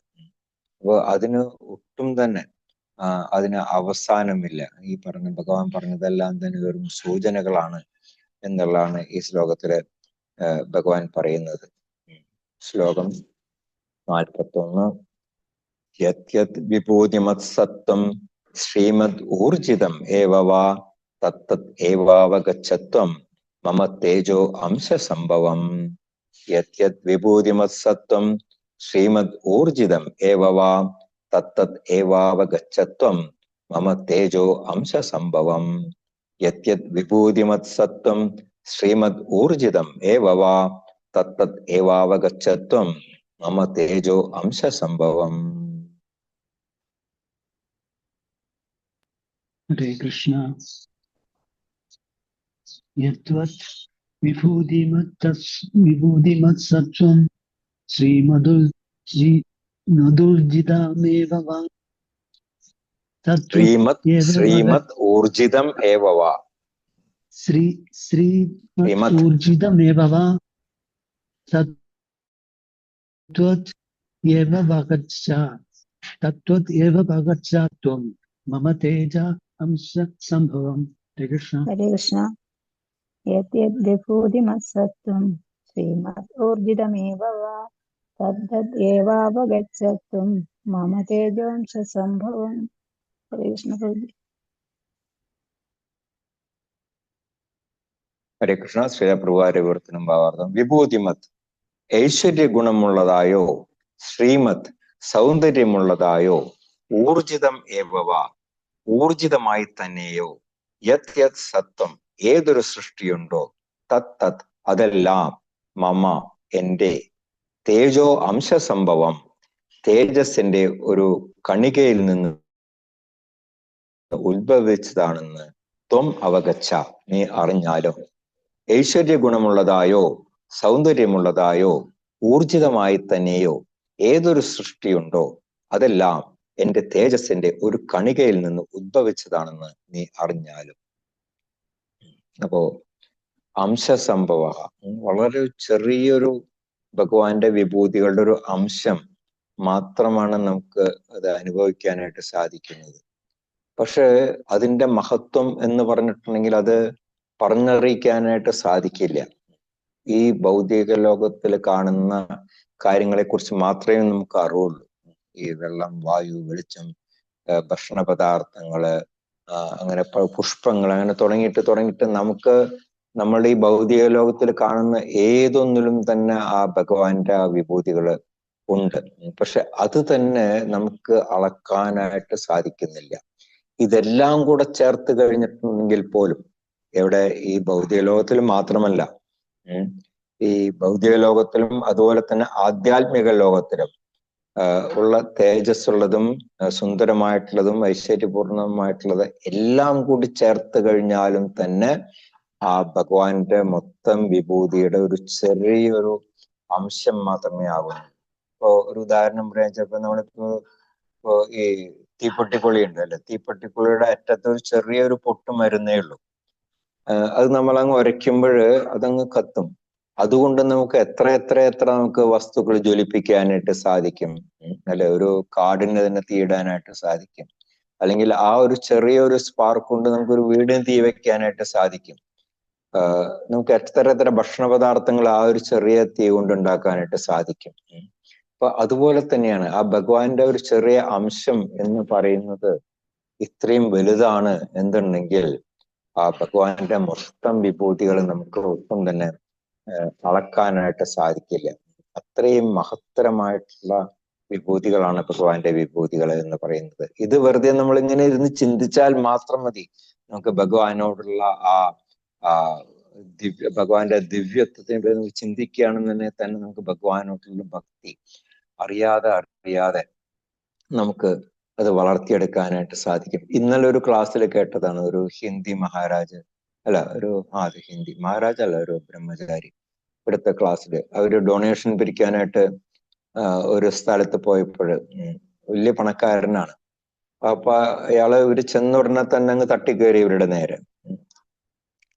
A: അപ്പോൾ അതിന് ഒട്ടും തന്നെ അതിന് അവസാനമില്ല. ഈ ഭഗവാൻ പറഞ്ഞതെല്ലാം തന്നെ വെറും സൂചനകളാണ് എന്നുള്ളതാണ് ഈ ശ്ലോകത്തില് ഭഗവാൻ പറയുന്നത്. ശ്ലോകം 41. യത് വിഭൂതിമത് സത്വം ശ്രീമദ് ഊർജിതം ഏവവാ തത്തത് ഏവാവഗച്ഛത്വം മമ തേജോ അംശ സംഭവം. യത് വിഭൂതിമത് സത്വം ശ്രീമദ് ഊർജിതം ഏവവാ തത്തത് ഏവാവഗച്ഛത്വം മമ തേജോ അംശ സംഭവം. യത് വിഭൂതിമത് സത്വം ശ്രീമദ് ഊർജിതം ഏവവാ തത്തത് ഏവാവഗച്ഛത്വം മമ തേജോ അംശ സംഭവം.
J: ഹരേ കൃഷ്ണ. യദ്വത് വിഭൂതിമത് സത്വം ശ്രീമദുർജിതമേവ വാ
A: ശ്രീമദ് ഊർജിതം ഏവ വാ
J: ശ്രീമദ് ഊർജിതമേവ വാ തത്വത് ഏവ ഭഗച്ഛാത്വം മമ തേജ അംശ സംഭവം. ഹരേ കൃഷ്ണ.
D: ഹരേ കൃഷ്ണ. യത് വിഭൂതിമത്സത്വം ശ്രീമദ് ഊർജിതമേവ വാ തദ്ദത് ഏവാവഗച്ഛത്വം മമ തേജോംശ സംഭവം. ഹരേ കൃഷ്ണ.
A: ഹരേ കൃഷ്ണ. ശ്രീപ്രഭുവാരവർത്തനം ഭാവാർത്ഥം. വിഭൂതിമത് ഐശ്വര്യ ഗുണമുള്ളതായോ, ശ്രീമത് സൗന്ദര്യമുള്ളതായോ, ഊർജിതം ഏവവ ഊർജിതമായി തന്നെയോ, യത് യത് സത്വം ഏതൊരു സൃഷ്ടിയുണ്ടോ, തത് തത് അതെല്ലാം, മമ എന്റെ, തേജോ അംശ സംഭവം തേജസ്സിന്റെ ഒരു കണികയിൽ നിന്ന് ഉത്ഭവിച്ചതാണെന്ന് ത്വം അവഗച്ഛ നീ അറിഞ്ഞാലോ. ഐശ്വര്യ ഗുണമുള്ളതായോ, സൗന്ദര്യമുള്ളതായോ, ഊർജിതമായി തന്നെയോ ഏതൊരു സൃഷ്ടിയുണ്ടോ അതെല്ലാം എന്റെ തേജസ്സിന്റെ ഒരു കണികയിൽ നിന്ന് ഉദ്ഭവിച്ചതാണെന്ന് നീ അറിഞ്ഞാലും. അപ്പോ അംശസംഭവ വളരെ ചെറിയൊരു ഭഗവാന്റെ വിഭൂതികളുടെ ഒരു അംശം മാത്രമാണ് നമുക്ക് അത് അനുഭവിക്കാനായിട്ട് സാധിക്കുന്നത്. പക്ഷെ അതിന്റെ മഹത്വം എന്ന് പറഞ്ഞിട്ടുണ്ടെങ്കിൽ അത് പറഞ്ഞറിയിക്കാനായിട്ട് സാധിക്കില്ല. ഈ ഭൗതിക ലോകത്തിൽ കാണുന്ന കാര്യങ്ങളെ കുറിച്ച് മാത്രമേ നമുക്ക് അറിവുള്ളൂ. ഈ വെള്ളം, വായു, വെളിച്ചം, ഭക്ഷണ പദാർത്ഥങ്ങള്, അങ്ങനെ പുഷ്പങ്ങൾ, അങ്ങനെ തുടങ്ങിയിട്ട് നമുക്ക് നമ്മളുടെ ഈ ഭൗതിക ലോകത്തിൽ കാണുന്ന ഏതൊന്നിലും തന്നെ ആ ഭഗവാന്റെ ആ വിഭൂതികള് ഉണ്ട്. പക്ഷെ അത് തന്നെ നമുക്ക് അളക്കാനായിട്ട് സാധിക്കുന്നില്ല. ഇതെല്ലാം കൂടെ ചേർത്ത് കഴിഞ്ഞിട്ടുണ്ടെങ്കിൽ പോലും എവിടെ ഈ ഭൗതിക ലോകത്തിൽ മാത്രമല്ല, ഈ ഭൗതിക ലോകത്തിലും അതുപോലെ തന്നെ ആധ്യാത്മിക ലോകത്തിലും ഉള്ള തേജസ്സുള്ളതും സുന്ദരമായിട്ടുള്ളതും ഐശ്വര്യപൂർണമായിട്ടുള്ളത് എല്ലാം കൂടി ചേർത്ത് കഴിഞ്ഞാലും തന്നെ ആ ഭഗവാന്റെ മൊത്തം വിഭൂതിയുടെ ഒരു ചെറിയൊരു അംശം മാത്രമേ ആകുന്നു. ഇപ്പോ ഒരു ഉദാഹരണം പറയാൻ ചിലപ്പോ നമ്മളിപ്പോ ഈ തീപ്പെട്ടിക്കുളി ഉണ്ട് അല്ലെ, തീപ്പെട്ടിക്കുളിയുടെ അറ്റത്ത് ഒരു ചെറിയൊരു പൊട്ട് മരുന്നേ ഉള്ളൂ. അത് നമ്മളങ്ങ് ഉരയ്ക്കുമ്പോൾ അതങ്ങ് കത്തും. അതുകൊണ്ട് നമുക്ക് എത്ര നമുക്ക് വസ്തുക്കൾ ജ്വലിപ്പിക്കാനായിട്ട് സാധിക്കും അല്ലെ. ഒരു കാടിന് തന്നെ തീയിടാനായിട്ട് സാധിക്കും. അല്ലെങ്കിൽ ആ ഒരു ചെറിയൊരു സ്പാർക്ക് കൊണ്ട് നമുക്കൊരു വീടിന് തീ വെക്കാനായിട്ട് സാധിക്കും. നമുക്ക് എത്ര ഭക്ഷണ പദാർത്ഥങ്ങൾ ആ ഒരു ചെറിയ തീ കൊണ്ട് ഉണ്ടാക്കാനായിട്ട് സാധിക്കും. അപ്പൊ അതുപോലെ തന്നെയാണ് ആ ഭഗവാന്റെ ഒരു ചെറിയ അംശം എന്ന് പറയുന്നത് ഇത്രയും വലുതാണ് എന്നുണ്ടെങ്കിൽ ആ ഭഗവാന്റെ മൊത്തം വിഭൂതികൾ നമുക്ക് ഒട്ടും തന്നെ അളക്കാനായിട്ട് സാധിക്കില്ല. അത്രയും മഹത്തരമായിട്ടുള്ള വിഭൂതികളാണ് ഭഗവാന്റെ വിഭൂതികൾ എന്ന് പറയുന്നത്. ഇത് വെറുതെ നമ്മൾ ഇങ്ങനെ ഇരുന്ന് ചിന്തിച്ചാൽ മാത്രം മതി. നമുക്ക് ഭഗവാനോടുള്ള ആ ഭഗവാന്റെ ദിവ്യത്വത്തെ ചിന്തിക്കുകയാണെന്ന് തന്നെ നമുക്ക് ഭഗവാനോടുള്ള ഭക്തി അറിയാതെ നമുക്ക് അത് വളർത്തിയെടുക്കാനായിട്ട് സാധിക്കും. ഇന്നലെ ഒരു ക്ലാസ്സിൽ കേട്ടതാണ്, ഒരു ഹിന്ദി മഹാരാജ് അല്ല ഒരു ഹിന്ദി മഹാരാജ് അല്ല, ഒരു ബ്രഹ്മചാരി ഇവിടുത്തെ ക്ലാസ്സിൽ അവര് ഡൊണേഷൻ പിരിക്കാനായിട്ട് ഒരു സ്ഥലത്ത് പോയപ്പോൾ വലിയ പണക്കാരനാണ്. അപ്പൊ അയാള് ഇവര് ചെന്ന ഉടനെ തന്നെ അങ്ങ് തട്ടിക്കയറി ഇവരുടെ നേരെ.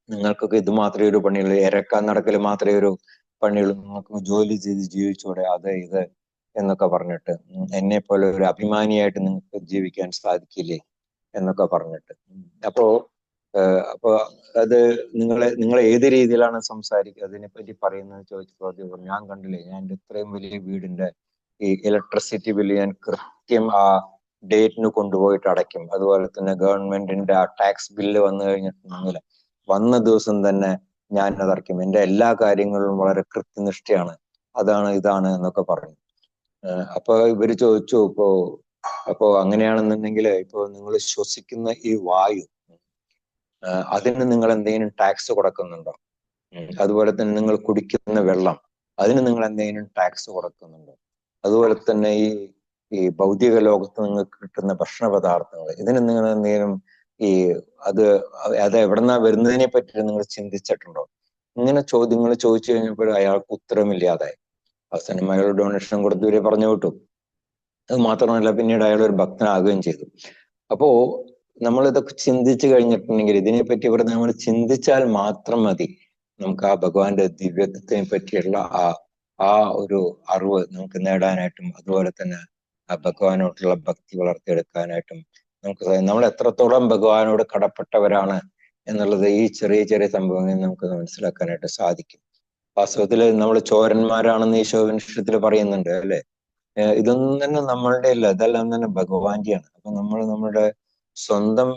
A: നിങ്ങൾക്കൊക്കെ ഇത് മാത്രമേ ഒരു പണിയുള്ളൂ, ഇരക്കാൻ നടക്കൽ മാത്രമേ ഒരു പണിയുള്ളൂ, നിങ്ങൾക്ക് ജോലി ചെയ്ത് ജീവിച്ചൂടെ, അത് ഇത് എന്നൊക്കെ പറഞ്ഞിട്ട്, എന്നെ പോലെ ഒരു അഭിമാനിയായിട്ട് നിങ്ങൾക്ക് ജീവിക്കാൻ സാധിക്കില്ലേ എന്നൊക്കെ പറഞ്ഞിട്ട്. അപ്പോ അത് നിങ്ങൾ ഏത് രീതിയിലാണ് സംസാരിക്കുക, അതിനെപ്പറ്റി പറയുന്നത് ചോദിച്ചപ്പോൾ ഞാൻ കണ്ടില്ലേ, ഞാൻ ഇത്രയും വലിയ വീടിന്റെ ഈ ഇലക്ട്രിസിറ്റി ബില്ല് ഞാൻ കൃത്യം ആ ഡേറ്റിന് കൊണ്ടുപോയിട്ട് അടയ്ക്കും. അതുപോലെ തന്നെ ഗവൺമെന്റിന്റെ ആ ടാക്സ് ബില്ല് വന്നു കഴിഞ്ഞിട്ടുണ്ടെങ്കിൽ വന്ന ദിവസം തന്നെ ഞാൻ അതടയ്ക്കും. എന്റെ എല്ലാ കാര്യങ്ങളിലും വളരെ കൃത്യനിഷ്ഠയാണ്, അതാണ് ഇതാണ് എന്നൊക്കെ പറഞ്ഞു. അപ്പൊ ഇവര് ചോദിച്ചു, അപ്പോ അങ്ങനെയാണെന്നുണ്ടെങ്കിൽ ഇപ്പോ നിങ്ങൾ ശ്വസിക്കുന്ന ഈ വായു അതിന് നിങ്ങൾ എന്തെങ്കിലും ടാക്സ് കൊടുക്കുന്നുണ്ടോ? അതുപോലെ തന്നെ നിങ്ങൾ കുടിക്കുന്ന വെള്ളം അതിന് നിങ്ങൾ എന്തെങ്കിലും ടാക്സ് കൊടുക്കുന്നുണ്ടോ? അതുപോലെ തന്നെ ഈ ഭൗതിക ലോകത്ത് നിങ്ങൾക്ക് കിട്ടുന്ന ഭക്ഷണ പദാർത്ഥങ്ങൾ ഇതിന് നിങ്ങൾ എന്തെങ്കിലും അത് എവിടെന്നാ വരുന്നതിനെ പറ്റി നിങ്ങൾ ചിന്തിച്ചിട്ടുണ്ടോ? ഇങ്ങനെ ചോദ്യങ്ങൾ ചോദിച്ചു കഴിഞ്ഞപ്പോൾ അയാൾക്ക് ഉത്തരമില്ലാതായി. അവസാനം അയാൾ ഡൊണേഷൻ കൊടുത്ത് ഇവരെ പറഞ്ഞു വിട്ടു. അത് മാത്രമല്ല പിന്നീട് അയാൾ ഒരു ഭക്തനാകുകയും ചെയ്തു. അപ്പോ നമ്മൾ ഇതൊക്കെ ചിന്തിച്ചു കഴിഞ്ഞിട്ടുണ്ടെങ്കിൽ, ഇതിനെപ്പറ്റി ഇവിടെ നമ്മൾ ചിന്തിച്ചാൽ മാത്രം മതി നമുക്ക് ആ ഭഗവാന്റെ ദിവ്യത്വത്തിനെ പറ്റിയുള്ള ആ ഒരു അറിവ് നമുക്ക് നേടാനായിട്ടും അതുപോലെ തന്നെ ആ ഭഗവാനോടുള്ള ഭക്തി വളർത്തിയെടുക്കാനായിട്ടും നമ്മൾ എത്രത്തോളം ഭഗവാനോട് കടപ്പെട്ടവരാണ് എന്നുള്ളത് ഈ ചെറിയ ചെറിയ സംഭവങ്ങളിൽ നമുക്ക് മനസ്സിലാക്കാനായിട്ട് സാധിക്കും. വാസ്തവത്തിൽ നമ്മൾ ചോരന്മാരാണെന്ന് ഈശോപനിഷത്തിൽ പറയുന്നുണ്ട് അല്ലെ. ഇതൊന്നും തന്നെ നമ്മളുടെ അല്ല, ഇതെല്ലാം തന്നെ ഭഗവാന്റെയാണ്. അപ്പൊ നമ്മൾ നമ്മുടെ സ്വന്തം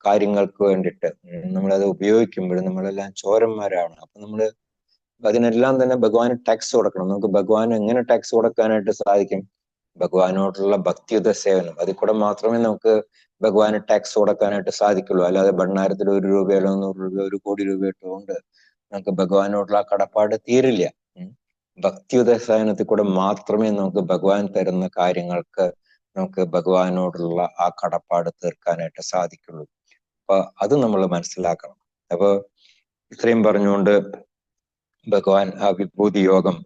A: കാര്യങ്ങൾക്ക് വേണ്ടിയിട്ട് നമ്മളത് ഉപയോഗിക്കുമ്പോൾ നമ്മളെല്ലാം ചോരന്മാരാണ്. അപ്പൊ നമ്മള് അതിനെല്ലാം തന്നെ ഭഗവാന് ടാക്സ് കൊടുക്കണം. നമുക്ക് ഭഗവാന് എങ്ങനെ ടാക്സ് കൊടുക്കാനായിട്ട് സാധിക്കും? ഭഗവാനോടുള്ള ഭക്തിയുത സേവനം, അതിൽ കൂടെ മാത്രമേ നമുക്ക് ഭഗവാന് ടാക്സ് കൊടുക്കാനായിട്ട് സാധിക്കുള്ളൂ. അല്ലാതെ ഭണ്ഡാരത്തിൽ 1 രൂപയോ 100 രൂപയോ 1 കോടി രൂപയോ ഇട്ടുകൊണ്ട് നമുക്ക് ഭഗവാനോടുള്ള കടപ്പാട് തീരില്ല. ഭക്തിയുത സേവനത്തിൽ കൂടെ മാത്രമേ നമുക്ക് ഭഗവാൻ തരുന്ന കാര്യങ്ങൾക്ക് നമുക്ക് ഭഗവാനോടുള്ള ആ കടപ്പാട് തീർക്കാനായിട്ട് സാധിക്കുള്ളൂ. അപ്പൊ അത് നമ്മൾ മനസ്സിലാക്കണം. അപ്പൊ ഇത്രയും പറഞ്ഞുകൊണ്ട് ഭഗവാൻ ആ വിഭൂതി യോഗം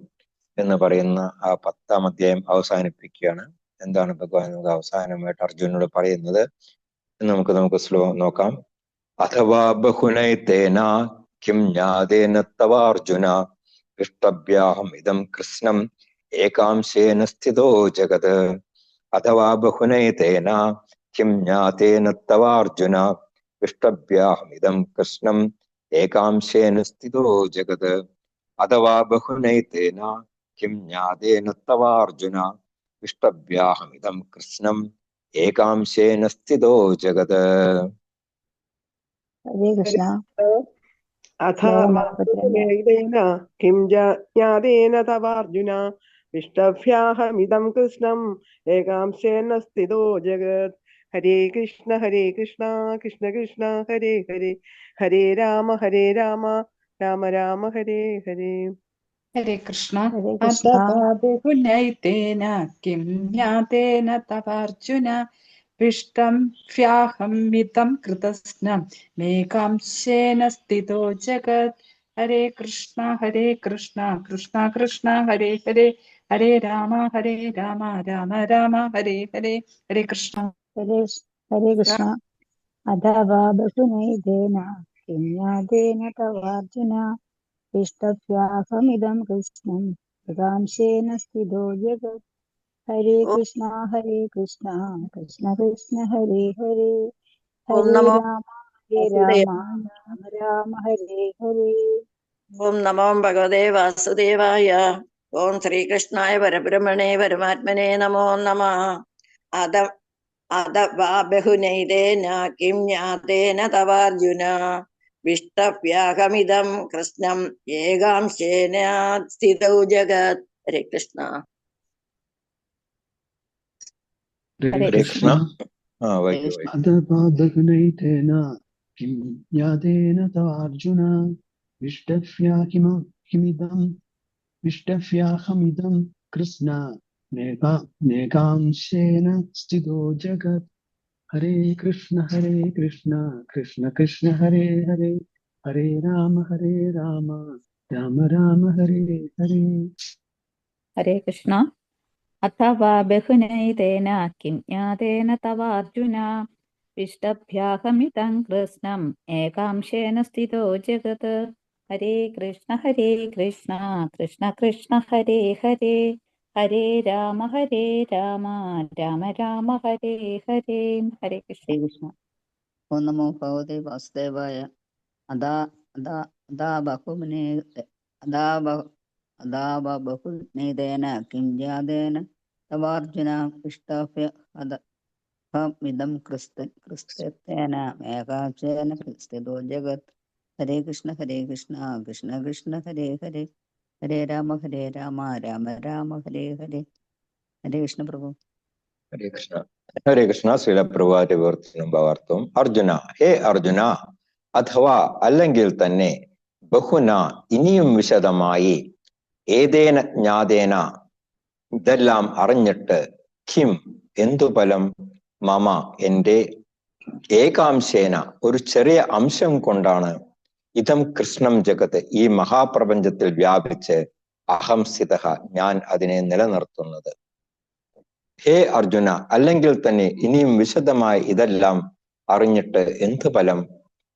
A: എന്ന് പറയുന്ന ആ 10-ാം അധ്യായം അവസാനിപ്പിക്കുകയാണ്. എന്താണ് ഭഗവാൻ അവസാനമായിട്ട് അർജുനോട് പറയുന്നത് നമുക്ക് നോക്കാം. അഥവാ ബഹുനൈതേന കിം ജ്ഞാതേന തവ അർജുന ദൃഷ്ടവ്യാഹം ഇദം കൃഷ്ണം ഏകാംശേന സ്ഥിതോ ജഗത്. അഥവാ ബഹുനൈതേന കിം ജ്ഞാതേന തവ അർജുന ദൃഷ്ടവ്യാഹം ഇദം കൃഷ്ണം ഏകാംശേന സ്ഥിതോ ജഗത്. അഥവാ ബഹുനൈതേന കിം ജ്ഞാതേന തവ അർജുന ദൃഷ്ടവ്യാഹം ഇദം കൃഷ്ണം ഏകാംശേന സ്ഥിതോ ജഗത്.
D: ഹരേ കൃഷ്ണ.
G: അഥാവാദേന കിം ജ്ഞാതേന തവാർജുന വിഷ്ടഭ്യാഹമിദം കൃഷ്ണം ഏകാംശേന സ്ഥിതോ ജഗത്. ഹരേ കൃഷ്ണ കൃഷ്ണ കൃഷ്ണ ഹരേ ഹരേ, ഹരേ രാമ രാമ രാമ ഹരേ ഹരേ.
C: ഹരേ കൃഷ്ണ.
D: ഹരേ കൃഷ്ണ.
C: അഥവാ ബഹുനൈതേന കിം ജ്ഞാതേന തവാർജുന വിഷ്ടം ഫ്യാഹം മിതം കൃതസ്നം മേകാംശേന സ്ഥിതോ ജഗത്. ഹരേ കൃഷ്ണ കൃഷ്ണ കൃഷ്ണ ഹരേ ഹരേ, ഹരേ രാമ രാമ രാമ ഹരേ ഹരേ. ഹരേ കൃഷ്ണ.
D: ഹരേ കൃഷ്ണ. അഥവാ ബഹുനൈതേന കിം ജ്ഞാതേന തവാർജുന വിഷ്ടഭ്യാഹമിദം കൃഷ്ണം ഏകാംശേന സ്ഥിതോ ജഗത്. ഹരേ കൃഷ്ണ കൃഷ്ണ കൃഷ്ണ ഹരേ ഹരേ, ഹരേ രാമ രാമ രാമ ഹരേ ഹരേ.
H: ഓം നമോ ഭഗവതേ വാസുദേവായ. ഓം ശ്രീകൃഷ്ണായ പരബ്രഹ്മണേ പരമാത്മനെ നമോ നമഃ. അത അത വാ ബഹുനൈതേന കിം ജ്ഞാതേന തവാർജുന വിഷ്ടവ്യാഹമിദം കൃഷ്ണം ഏകാംശേന സ്ഥിതൗ ജഗത്. ഹരേ കൃഷ്ണ.
J: Hare
A: ഹരേ കൃഷ്ണ.
J: Krishna.
A: വായിക്കൂ വായിക്കൂ.
J: अदपादघ्नैतेन किं ज्ञातेन तवार्जुन विष्टव्याहमिदं कृष्ण नेकांशेन स्थितो जगत्. हरे कृष्ण कृष्ण कृष्ण हरे हरे हरे राम राम राम हरे हरे.
K: हरे कृष्ण. अथवा बहुनैतेन किं ज्ञातेन तवार्जुन विष्टभ्याहमिदं कृष्णम् एकांशेन स्थितो जगत्. हरे कृष्ण कृष्ण कृष्ण हरे हरे हरे राम राम राम हरे हरे. हरे कृष्ण.
L: हरे कृष्ण. ओम नमो भगवते वासुदेवाय. अदा अदा अदा बहुनेदेन किं ज्ञातेन तवार्जुन इष्टाभ्याहमिदं कृस्तेन मेघाचेन स्थितो जगत्. हरे कृष्ण कृष्ण कृष्ण हरे हरे हरे राम राम राम हरे हरे. हरे कृष्ण प्रभु.
A: ഹരേ കൃഷ്ണ. ഹരേ കൃഷ്ണ. ശ്രീല പ്രഭുവാന്റെ വിവർത്തനം ഭാവാർത്ഥം. അർജുന, ഹേ അർജുന, അഥവാ അല്ലെങ്കിൽ തന്നെ, ബഹുന ഇനിയും വിശദമായി, ഏതേന ജ്ഞാതേന ഇതെല്ലാം അറിഞ്ഞിട്ട്, കിം എന്തു ഫലം, മമ എന്റെ, ഏകാംശേന ഒരു ചെറിയ അംശം കൊണ്ടാണ്, ഇതം കൃഷ്ണം ജഗത്ത് ഈ മഹാപ്രപഞ്ചത്തിൽ വ്യാപിച്ച്, അഹം സ്ഥിതഃ ഞാൻ അതിനെ നിലനിർത്തുന്നത്. ഹേ അർജുന, അല്ലെങ്കിൽ തന്നെ ഇനിയും വിശദമായി ഇതെല്ലാം അറിഞ്ഞിട്ട് എന്ത് ഫലം,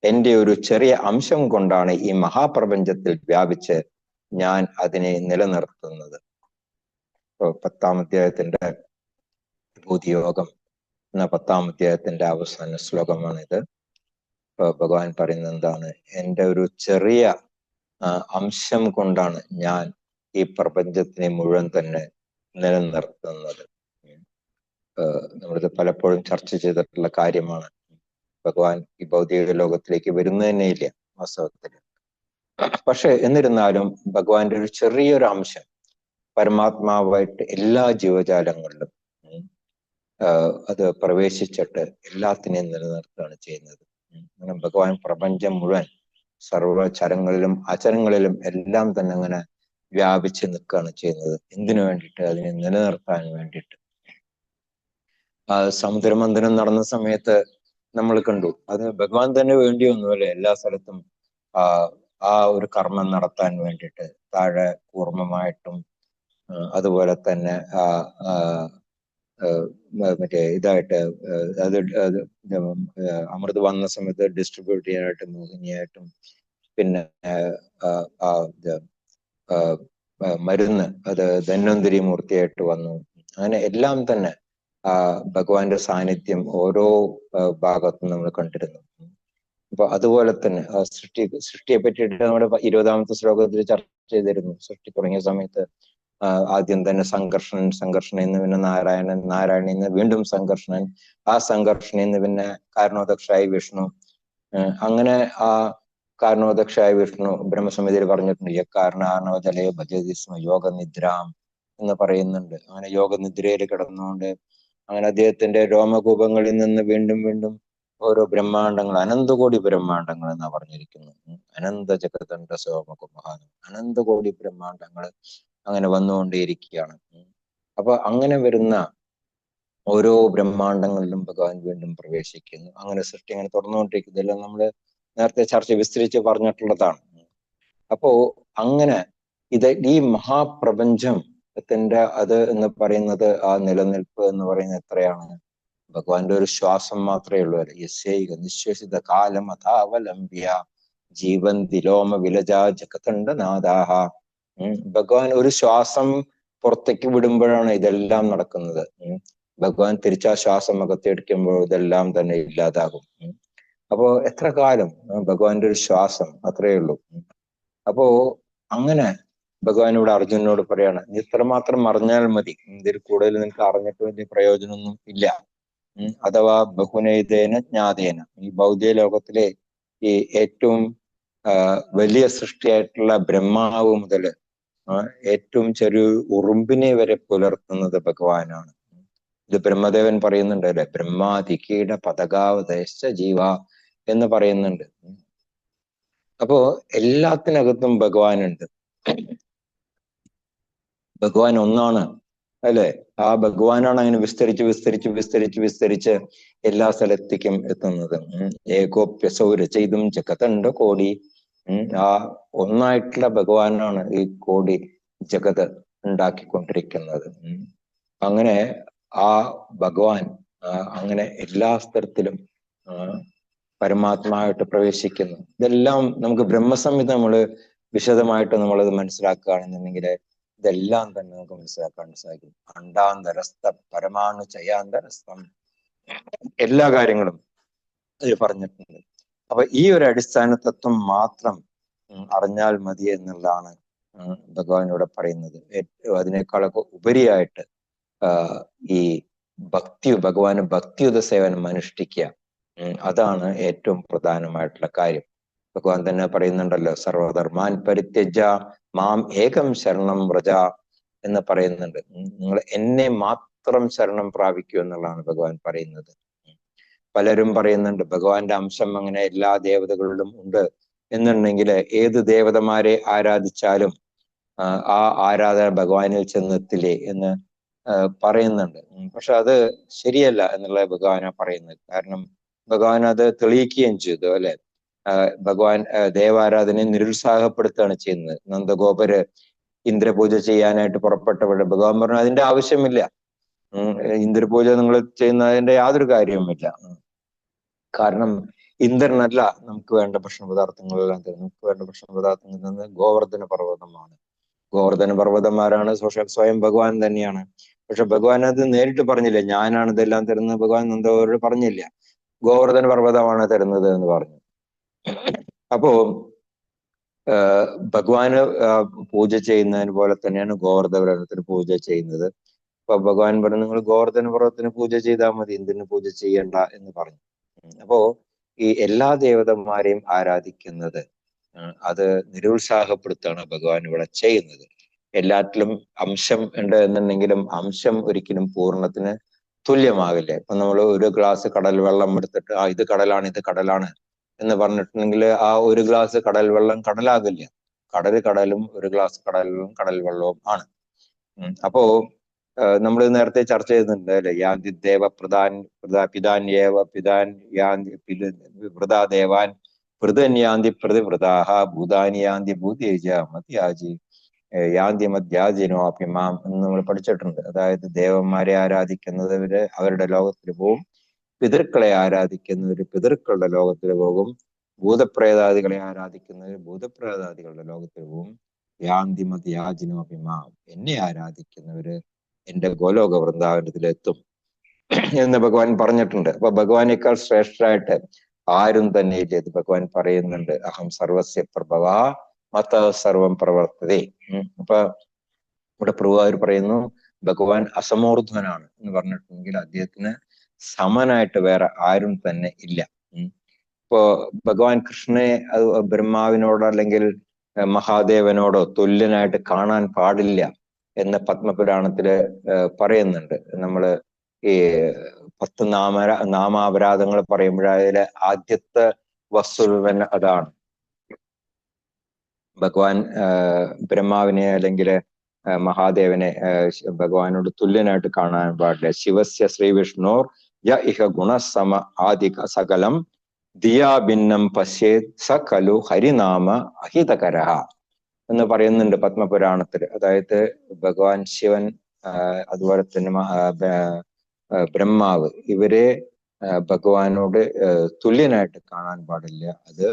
A: എന്റെ ഒരു ചെറിയ അംശം കൊണ്ടാണ് ഈ മഹാപ്രപഞ്ചത്തിൽ വ്യാപിച്ച് ഞാൻ അതിനെ നിലനിർത്തുന്നത്. 10ാം അധ്യായത്തിന്റെ ഭൂതിയോഗം എന്ന 10ാം അധ്യായത്തിന്റെ അവസാന ശ്ലോകമാണിത്. ഭഗവാൻ പറയുന്നത് എന്താണ്? എന്റെ ഒരു ചെറിയ അംശം കൊണ്ടാണ് ഞാൻ ഈ പ്രപഞ്ചത്തിനെ മുഴുവൻ തന്നെ നിലനിർത്തുന്നത്. നമ്മളിത് പലപ്പോഴും ചർച്ച ചെയ്തിട്ടുള്ള കാര്യമാണ്. ഭഗവാൻ ഈ ഭൗതിക ലോകത്തിലേക്ക് വരുന്നതന്നെ ഇല്ല വാസ്തവത്തില്. പക്ഷെ എന്നിരുന്നാലും ഭഗവാന്റെ ഒരു ചെറിയൊരു അംശം പരമാത്മാവായിട്ട് എല്ലാ ജീവജാലങ്ങളിലും അത് പ്രവേശിച്ചിട്ട് എല്ലാത്തിനെയും നിലനിർത്തുകയാണ് ചെയ്യുന്നത്. അങ്ങനെ ഭഗവാൻ പ്രപഞ്ചം മുഴുവൻ സർവ്വചരങ്ങളിലും അചരങ്ങളിലും എല്ലാം തന്നെ അങ്ങനെ വ്യാപിച്ച് നിൽക്കുകയാണ് ചെയ്യുന്നത്. എന്തിനു വേണ്ടിയിട്ട്? അതിനെ നിലനിർത്താൻ വേണ്ടിയിട്ട്. സമുദ്രമന്ഥനം നടന്ന സമയത്ത് നമ്മൾ കണ്ടു, അത് ഭഗവാൻ തന്നെ വേണ്ടി ഒന്നുമല്ലേ എല്ലാ സ്ഥലത്തും ആ ഒരു കർമ്മം നടത്താൻ വേണ്ടിയിട്ട്. താഴെ കൂർമ്മമായിട്ടും അതുപോലെ തന്നെ മറ്റേ ഇതായിട്ട് അത് അമൃത് വന്ന സമയത്ത് ഡിസ്ട്രിബ്യൂട്ട് ചെയ്യാനായിട്ടും മോഹിനിയായിട്ടും പിന്നെ മരുന്ന് അത് ധന്വന്തരി മൂർത്തിയായിട്ട് വന്നു. അങ്ങനെ എല്ലാം തന്നെ ഭഗവാന്റെ സാന്നിധ്യം ഓരോ ഭാഗത്തും നമ്മൾ കണ്ടിരുന്നു. അപ്പൊ അതുപോലെ തന്നെ സൃഷ്ടിയെ പറ്റിയിട്ട് നമ്മുടെ 20ാമത്തെ ശ്ലോകത്തിൽ ചർച്ച ചെയ്തിരുന്നു. സൃഷ്ടി തുടങ്ങിയ സമയത്ത് ആദ്യം തന്നെ സംഘർഷണൻ എന്ന് പിന്നെ നാരായണൻ എന്ന് വീണ്ടും സംഘർഷണൻ, ആ സംഘർഷണൻ എന്ന് പിന്നെ കാരണോദക്ഷായി വിഷ്ണു. അങ്ങനെ ആ കാരണോദക്ഷായ വിഷ്ണു ബ്രഹ്മസമിതിയിൽ പറഞ്ഞിട്ടുണ്ട്, യക്കാരണാർണവജലേ ഭജതി സ്മ യോഗനിദ്രാം എന്ന് പറയുന്നുണ്ട്. അങ്ങനെ യോഗനിദ്രയിൽ കിടന്നുകൊണ്ട് അങ്ങനെ അദ്ദേഹത്തിന്റെ രോമകൂപങ്ങളിൽ നിന്ന് വീണ്ടും വീണ്ടും ഓരോ ബ്രഹ്മാണ്ടങ്ങൾ, അനന്തകോടി ബ്രഹ്മാണ്ടങ്ങൾ എന്നാ പറഞ്ഞിരിക്കുന്നു. അനന്ത ജഗതണ്ട സോമകുമാനം, അനന്തകോടി ബ്രഹ്മാണ്ടങ്ങൾ അങ്ങനെ വന്നുകൊണ്ടേയിരിക്കുകയാണ്. അപ്പൊ അങ്ങനെ വരുന്ന ഓരോ ബ്രഹ്മാണ്ടങ്ങളിലും ഭഗവാൻ വീണ്ടും പ്രവേശിക്കുന്നു. അങ്ങനെ സൃഷ്ടി അങ്ങനെ തുടർന്നുകൊണ്ടിരിക്കുന്നു. ഇതെല്ലാം നമ്മള് നേരത്തെ വിസ്തരിച്ച് പറഞ്ഞിട്ടുള്ളതാണ്. അപ്പോ അങ്ങനെ ഈ മഹാപ്രപഞ്ചത്തിന്റെ അത് എന്ന് പറയുന്നത്, ആ നിലനിൽപ്പ് എന്ന് പറയുന്നത് എത്രയാണ്? ഭഗവാന്റെ ഒരു ശ്വാസം മാത്രമേ ഉള്ളൂ. യസ്യൈക നിശ്വസിത കാലം അഥാവലംബ്യ ജീവൻ തിലോമ വിലജാ ജഗതണ്ട നാദാഹ. ഭഗവാൻ ഒരു ശ്വാസം പുറത്തേക്ക് വിടുമ്പോഴാണ് ഇതെല്ലാം നടക്കുന്നത്. ഭഗവാൻ തിരിച്ചാ ശ്വാസം അകത്തെടുക്കുമ്പോൾ ഇതെല്ലാം തന്നെ ഇല്ലാതാകും. അപ്പോ എത്ര കാലം ഭഗവാന്റെ ഒരു ശ്വാസം അത്രയേ ഉള്ളൂ. അപ്പോ അങ്ങനെ ഭഗവാൻ ഇവിടെ അർജുനനോട് പറയാണ്, നീ ഇത്രമാത്രം അറിഞ്ഞാൽ മതി, ഇതിൽ കൂടുതൽ നിനക്ക് അറിഞ്ഞിട്ട് വലിയ പ്രയോജനമൊന്നും ഇല്ല. അഥവാ ബഹുനൈതേന ജ്ഞാതേന, ഈ ഭൗതിക ലോകത്തിലെ ഈ ഏറ്റവും വലിയ സൃഷ്ടിയായിട്ടുള്ള ബ്രഹ്മാവ് മുതൽ ഏറ്റവും ചെറിയ ഉറുമ്പിനെ വരെ പുലർത്തുന്നത് ഭഗവാനാണ്. ഇത് ബ്രഹ്മദേവൻ പറയുന്നുണ്ട് അല്ലെ, ബ്രഹ്മാതികീട പതകാവദേശ ജീവ എന്ന് പറയുന്നുണ്ട്. അപ്പോ എല്ലാത്തിനകത്തും ഭഗവാനുണ്ട്. ഭഗവാൻ ഒന്നാണ് അല്ലെ. ആ ഭഗവാനാണ് അങ്ങനെ വിസ്തരിച്ച് എല്ലാ സ്ഥലത്തേക്കും എത്തുന്നത്. ഏകോപ്യസൗ രചയിതും ജഗതുണ്ട് കോടി. ആ ഒന്നായിട്ടുള്ള ഭഗവാനാണ് ഈ കോടി ജഗത് ഉണ്ടാക്കിക്കൊണ്ടിരിക്കുന്നത്. അങ്ങനെ ആ ഭഗവാൻ അങ്ങനെ എല്ലാ സ്ഥലത്തിലും പരമാത്മാവായിട്ട് പ്രവേശിക്കുന്നു. ഇതെല്ലാം നമുക്ക് ബ്രഹ്മസംഹിത നമ്മള് വിശദമായിട്ട് നമ്മളത് മനസ്സിലാക്കുകയാണെന്നുണ്ടെങ്കിൽ ഇതെല്ലാം തന്നെ നമുക്ക് മനസ്സിലാക്കാൻ സാധിക്കും. അണ്ടാന്തരസ്ഥ പരമാണു ചയാന്തരസ്ഥം, എല്ലാ കാര്യങ്ങളും അതിൽ പറഞ്ഞിട്ടുണ്ട്. അപ്പൊ ഈ ഒരു അടിസ്ഥാന തത്വം മാത്രം അറിഞ്ഞാൽ മതി എന്നുള്ളതാണ് ഭഗവാൻ ഇവിടെ പറയുന്നത്. അതിനേക്കാളൊക്കെ ഉപരിയായിട്ട് ഈ ഭഗവാന് ഭക്തിയുത സേവനം അനുഷ്ഠിക്കുക, അതാണ് ഏറ്റവും പ്രധാനമായിട്ടുള്ള കാര്യം. ഭഗവാൻ തന്നെ പറയുന്നുണ്ടല്ലോ, സർവധർമാൻ പരിത്യജ മാം ഏകം ശരണം വ്രജ എന്ന് പറയുന്നുണ്ട്. നിങ്ങൾ എന്നെ മാത്രം ശരണം പ്രാപിക്കൂ എന്നുള്ളതാണ് ഭഗവാൻ പറയുന്നത്. പലരും പറയുന്നുണ്ട് ഭഗവാന്റെ അംശം അങ്ങനെ എല്ലാ ദേവതകളിലും ഉണ്ട് എന്നുണ്ടെങ്കിൽ ഏത് ദേവതമാരെ ആരാധിച്ചാലും ആ ആരാധന ഭഗവാനിൽ ചെന്നെത്തില്ലേ എന്ന് പറയുന്നുണ്ട്. പക്ഷെ അത് ശരിയല്ല എന്നുള്ള ഭഗവാനാ പറയുന്നത്. കാരണം ഭഗവാൻ അത് തെളിയിക്കുകയും ചെയ്തു അല്ലെ. ഭഗവാൻ ദേവാരാധനയെ നിരുത്സാഹപ്പെടുത്തുകയാണ് ചെയ്യുന്നത്. നന്ദഗോപര് ഇന്ദ്രപൂജ ചെയ്യാനായിട്ട് പുറപ്പെട്ടവിടെ ഭഗവാൻ പറഞ്ഞു അതിന്റെ ആവശ്യമില്ല, ഇന്ദ്രപൂജ നിങ്ങൾ ചെയ്യുന്നതിന്റെ യാതൊരു കാര്യവുമില്ല. കാരണം ഇന്ദ്രനല്ല നമുക്ക് വേണ്ട ഭക്ഷണപദാർത്ഥങ്ങളെല്ലാം തരുന്നത്. നമുക്ക് വേണ്ട ഭക്ഷണപദാർത്ഥങ്ങൾ തന്നത് ഗോവർദ്ധന പർവ്വതമാണ്. ഗോവർദ്ധന പർവ്വതന്മാരാണ് സ്വയം ഭഗവാൻ തന്നെയാണ്. പക്ഷെ ഭഗവാൻ അത് നേരിട്ട് പറഞ്ഞില്ല, ഞാനാണ് ഇതെല്ലാം തരുന്നത്. ഭഗവാൻ നന്ദഗോപരോട് പറഞ്ഞില്ല, ഗോവർദ്ധന പർവ്വതമാണ് തരുന്നത് എന്ന് പറഞ്ഞു. അപ്പോ ഭഗവാന് പൂജ ചെയ്യുന്നതിന് പോലെ തന്നെയാണ് ഗോവർദ്ധന പൂജ ചെയ്യുന്നത്. അപ്പൊ ഭഗവാൻ പറഞ്ഞു നിങ്ങൾ ഗോവർദ്ധന പർവ്വതത്തിന് പൂജ ചെയ്താൽ മതി, എന്തിനു പൂജ ചെയ്യണ്ട എന്ന് പറഞ്ഞു. അപ്പോ ഈ എല്ലാ ദേവതന്മാരെയും ആരാധിക്കുന്നത് അത് നിരുത്സാഹപ്പെടുത്താണ് ഭഗവാൻ ഇവിടെ ചെയ്യുന്നത്. എല്ലാറ്റിലും അംശം ഉണ്ട് എന്നുണ്ടെങ്കിലും അംശം ഒരിക്കലും പൂർണ്ണത്തിന് തുല്യമാകില്ല. ഇപ്പൊ നമ്മൾ ഒരു ഗ്ലാസ് കടൽ വെള്ളം എടുത്തിട്ട് ഇത് കടലാണ് എന്ന് പറഞ്ഞിട്ടുണ്ടെങ്കിൽ ആ ഒരു ഗ്ലാസ് കടൽ വെള്ളം കടലാകില്ല. കടലും ഒരു ഗ്ലാസ് കടൽ വെള്ളവും ആണ്. അപ്പോ നമ്മൾ നേരത്തെ ചർച്ച ചെയ്തിട്ടുണ്ട് അല്ലെ, യാന്തി ദേവ പിതാൻ യാന്തി വൃതാ ദേവാൻ വൃതൻ യാന്തി പ്രതിവൃതാഹ ഭൂതാനി യാന്തി ഭൂതേജ മത്യാജി യാന്തി മധ്യാജിനോ അഭിമാം എന്ന് നമ്മൾ പഠിച്ചിട്ടുണ്ട്. അതായത് ദേവന്മാരെ ആരാധിക്കുന്നവര് അവരുടെ ലോകത്തിൽ പോകും, പിതൃക്കളെ ആരാധിക്കുന്നവര് പിതൃക്കളുടെ ലോകത്തിൽ പോകും, ഭൂതപ്രേതാദികളെ ആരാധിക്കുന്നവര് ഭൂതപ്രേതാദികളുടെ ലോകത്തിൽ പോകും. യാന്തി മധ്യാജിനോ അഭിമാം, എന്നെ ആരാധിക്കുന്നവര് എന്റെ ഗോലോക വൃന്ദാവനത്തിലെത്തും എന്ന് ഭഗവാൻ പറഞ്ഞിട്ടുണ്ട്. അപ്പൊ ഭഗവാനേക്കാൾ ശ്രേഷ്ഠരായിട്ട് ആരും തന്നെ ഇല്ല. ഇത് ഭഗവാൻ പറയുന്നുണ്ട്, അഹം സർവസ്യ പ്രഭവ മത സർവം പ്രവർത്തതേ. അപ്പൊ ഇവിടെ പ്രഭുവാർ പറയുന്നു ഭഗവാൻ അസമോർധ്വനാണ് എന്ന് പറഞ്ഞിട്ടുണ്ടെങ്കിൽ അദ്ദേഹത്തിന് സമനായിട്ട് വേറെ ആരും തന്നെ ഇല്ല. ഇപ്പോ ഭഗവാൻ കൃഷ്ണനെ ബ്രഹ്മാവിനോടോ അല്ലെങ്കിൽ മഹാദേവനോടോ തുല്യനായിട്ട് കാണാൻ പാടില്ല എന്ന് പത്മപുരാണത്തില് പറയുന്നുണ്ട്. നമ്മള് ഈ 10 നാമാപരാധങ്ങൾ പറയുമ്പോഴതിലെ ആദ്യത്തെ വസ്തുത അതാണ്. ഭഗവാൻ ബ്രഹ്മാവിനെ അല്ലെങ്കിൽ മഹാദേവനെ ഭഗവാനോട് തുല്യനായിട്ട് കാണാൻ പാടില്ല. ശിവസ്യ ശ്രീവിഷ്ണോർ യ ഇഹ ഗുണസമ ആദിക സകലം ദിയാ ഭിന്നം പശ്യേത് സ ഖലു ഹരിനാമ അഹിതകരഃ എന്ന് പറയുന്നുണ്ട് പത്മപുരാണത്തില്. അതായത് ഭഗവാൻ ശിവൻ അതുപോലെ തന്നെ ബ്രഹ്മാവ് ഇവരെ ഭഗവാനോട് തുല്യനായിട്ട് കാണാൻ പാടില്ല. അത്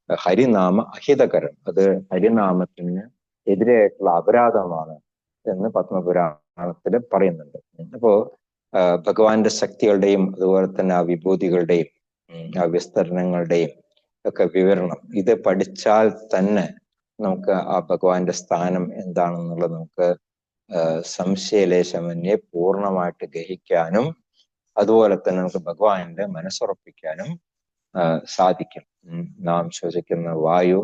A: ഹരിനാമ അഹിതകരം, അത് ഹരിനാമത്തിന് എതിരായിട്ടുള്ള അപരാധമാണ് എന്ന് പത്മപുരാണത്തില് പറയുന്നുണ്ട്. അപ്പോ ഭഗവാന്റെ ശക്തികളുടെയും അതുപോലെ തന്നെ ആ വിഭൂതികളുടെയും ആ വിസ്തരണങ്ങളുടെയും ഒക്കെ വിവരണം ഇത് പഠിച്ചാൽ തന്നെ നമുക്ക് ആ ഭഗവാന്റെ സ്ഥാനം എന്താണെന്നുള്ളത് നമുക്ക് സംശയലേശമന്യേ പൂർണ്ണമായിട്ട് ഗ്രഹിക്കാനും അതുപോലെ തന്നെ നമുക്ക് ഭഗവാന്റെ മനസ്സുറപ്പിക്കാനും സാധിക്കും. നാം ശ്വസിക്കുന്ന വായു,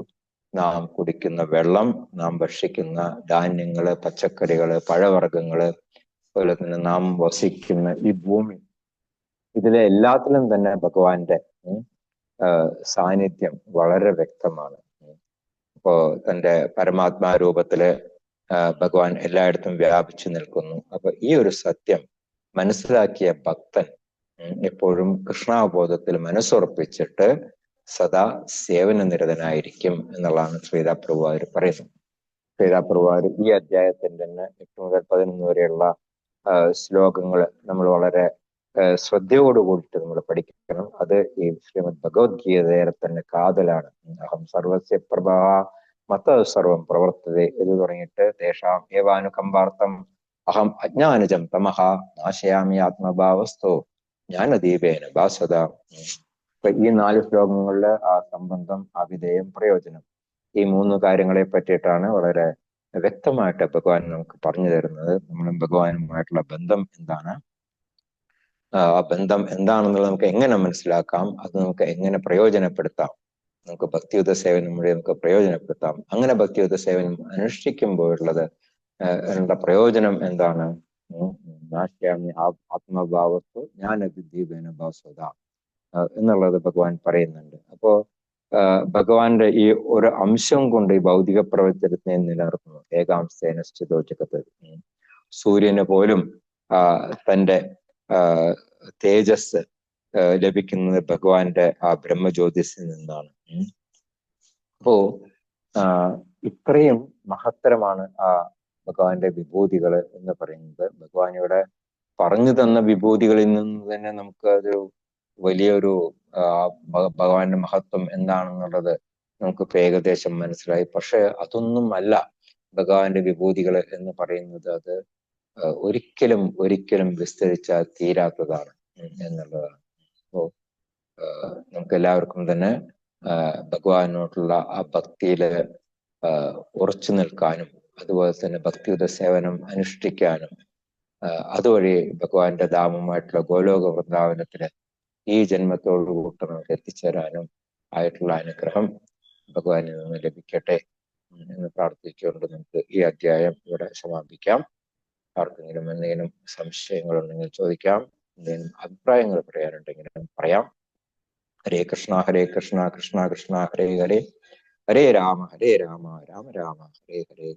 A: നാം കുടിക്കുന്ന വെള്ളം, നാം ഭക്ഷിക്കുന്ന ധാന്യങ്ങള്, പച്ചക്കറികള്, പഴവർഗ്ഗങ്ങള്, അതുപോലെ തന്നെ നാം വസിക്കുന്ന ഈ ഭൂമി, ഇതിലെ എല്ലാത്തിലും തന്നെ ഭഗവാന്റെ സാന്നിധ്യം വളരെ വ്യക്തമാണ്. ഇപ്പോ തന്റെ പരമാത്മാ രൂപത്തില് ഭഗവാൻ എല്ലായിടത്തും വ്യാപിച്ചു നിൽക്കുന്നു. അപ്പൊ ഈ ഒരു സത്യം മനസ്സിലാക്കിയ ഭക്തൻ എപ്പോഴും കൃഷ്ണാവബോധത്തിൽ മനസ്സുറപ്പിച്ചിട്ട് സദാ സേവനനിരതനായിരിക്കും എന്നുള്ളതാണ് ശ്രീധരപ്രഭുപാദർ പറയുന്നത്. ശ്രീധരപ്രഭുപാദർ ഈ അധ്യായത്തിന്റെ തന്നെ 8 മുതൽ 11 വരെയുള്ള ശ്ലോകങ്ങൾ നമ്മൾ വളരെ ശ്രദ്ധയോടുകൂടിയിട്ട് നമ്മൾ പഠിക്കണം. അത് ഈ ശ്രീമദ് ഭഗവത്ഗീതയുടെ തന്നെ കാതലാണ്. അഹം സർവസ്യ പ്രഭാ മത സർവം പ്രവർത്തതേ എന്ന് തുടങ്ങിയിട്ട് തേഷാം ഏവാനുകമ്പാർത്ഥം അഹം അജ്ഞാനജം തമഹ നാശയാമി ആത്മഭാവസ്ഥോ ജ്ഞാനദീപേന ഭാസത. ഇപ്പൊ ഈ 4 ശ്ലോകങ്ങളില് ആ സംബന്ധം, അവിധേയം, പ്രയോജനം, ഈ 3 കാര്യങ്ങളെ പറ്റിയിട്ടാണ് വളരെ വ്യക്തമായിട്ട് ഭഗവാൻ നമുക്ക് പറഞ്ഞു തരുന്നത്. നമ്മളും ഭഗവാനുമായിട്ടുള്ള ബന്ധം എന്താണ്, ആ ബന്ധം എന്താണെന്നുള്ളത് നമുക്ക് എങ്ങനെ മനസ്സിലാക്കാം, അത് നമുക്ക് എങ്ങനെ പ്രയോജനപ്പെടുത്താം, നമുക്ക് ഭക്തിയുത സേവനം വഴി നമുക്ക് പ്രയോജനപ്പെടുത്താം. അങ്ങനെ ഭക്തിയുത സേവനം അനുഷ്ഠിക്കുമ്പോഴുള്ളത് പ്രയോജനം എന്താണ്? നാശ്യാമി ആത്മഭാവസ്തു ജ്ഞാനദീപേന ഭാസ്വത എന്നുള്ളത് ഭഗവാൻ പറയുന്നുണ്ട്. അപ്പോ ഭഗവാന്റെ ഈ ഒരു അംശം കൊണ്ട് ഈ ഭൗതിക പ്രപഞ്ചത്തിനെ നിലനിർത്തുന്നു. ഏകാംശേന സ്ഥിതോ ജഗത്. സൂര്യന് പോലും തന്റെ തേജസ് ലഭിക്കുന്നത് ഭഗവാന്റെ ആ ബ്രഹ്മജ്യോതിസിൽ നിന്നാണ്. അപ്പോ ഇത്രയും മഹത്തരമാണ് ആ ഭഗവാന്റെ വിഭൂതികൾ എന്ന് പറയുന്നത്. ഭഗവാൻ ഇവിടെ പറഞ്ഞു തന്ന വിഭൂതികളിൽ നിന്ന് തന്നെ നമുക്ക് ഒരു വലിയൊരു ഭഗവാന്റെ മഹത്വം എന്താണെന്നുള്ളത് നമുക്ക് ഏകദേശം മനസ്സിലായി. പക്ഷെ അതൊന്നും അല്ല ഭഗവാന്റെ വിഭൂതികൾ എന്ന് പറയുന്നത്. അത് ഒരിക്കലും വിസ്തരിച്ചാൽ തീരാത്തതാണ് എന്നുള്ളതാണ്. അപ്പോ നമുക്ക് എല്ലാവർക്കും തന്നെ ഭഗവാനോടുള്ള ആ ഭക്തിയില് ഉറച്ചു നിൽക്കാനും അതുപോലെ തന്നെ ഭക്തിയുടെ സേവനം അനുഷ്ഠിക്കാനും അതുവഴി ഭഗവാന്റെ ധാമമായിട്ടുള്ള ഗോലോക വൃന്ദാവനത്തില് ഈ ജന്മത്തോടുകൂട്ട് നമുക്ക് എത്തിച്ചേരാനും ആയിട്ടുള്ള അനുഗ്രഹം ഭഗവാനിൽ നിന്ന് ലഭിക്കട്ടെ എന്ന് പ്രാർത്ഥിച്ചുകൊണ്ട് നമുക്ക് ഈ അധ്യായം ഇവിടെ സമാപിക്കാം. ആർക്കെങ്കിലും എന്തെങ്കിലും സംശയങ്ങളുണ്ടെങ്കിൽ ചോദിക്കാം, എന്തെങ്കിലും അഭിപ്രായങ്ങൾ പറയാനുണ്ടെങ്കിലും പറയാം. ഹരേ കൃഷ്ണ കൃഷ്ണ കൃഷ്ണ ഹരേ ഹരേ, ഹരേ രാമ രാമ രാമ ഹരേ ഹരേ.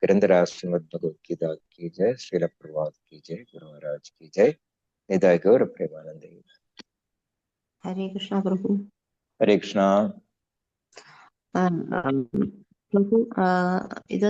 A: ഗ്രന്ഥരാജ് ശ്രീമദ് ഭഗവത്ഗീത की जय, श्रील प्रभुपाद की जय, गुरु महाराज की जय. निताय गौर प्रेमानंद.
M: हरे कृष्णा प्रभु.
A: हरे कृष्णा
M: प्रभु, ഇത്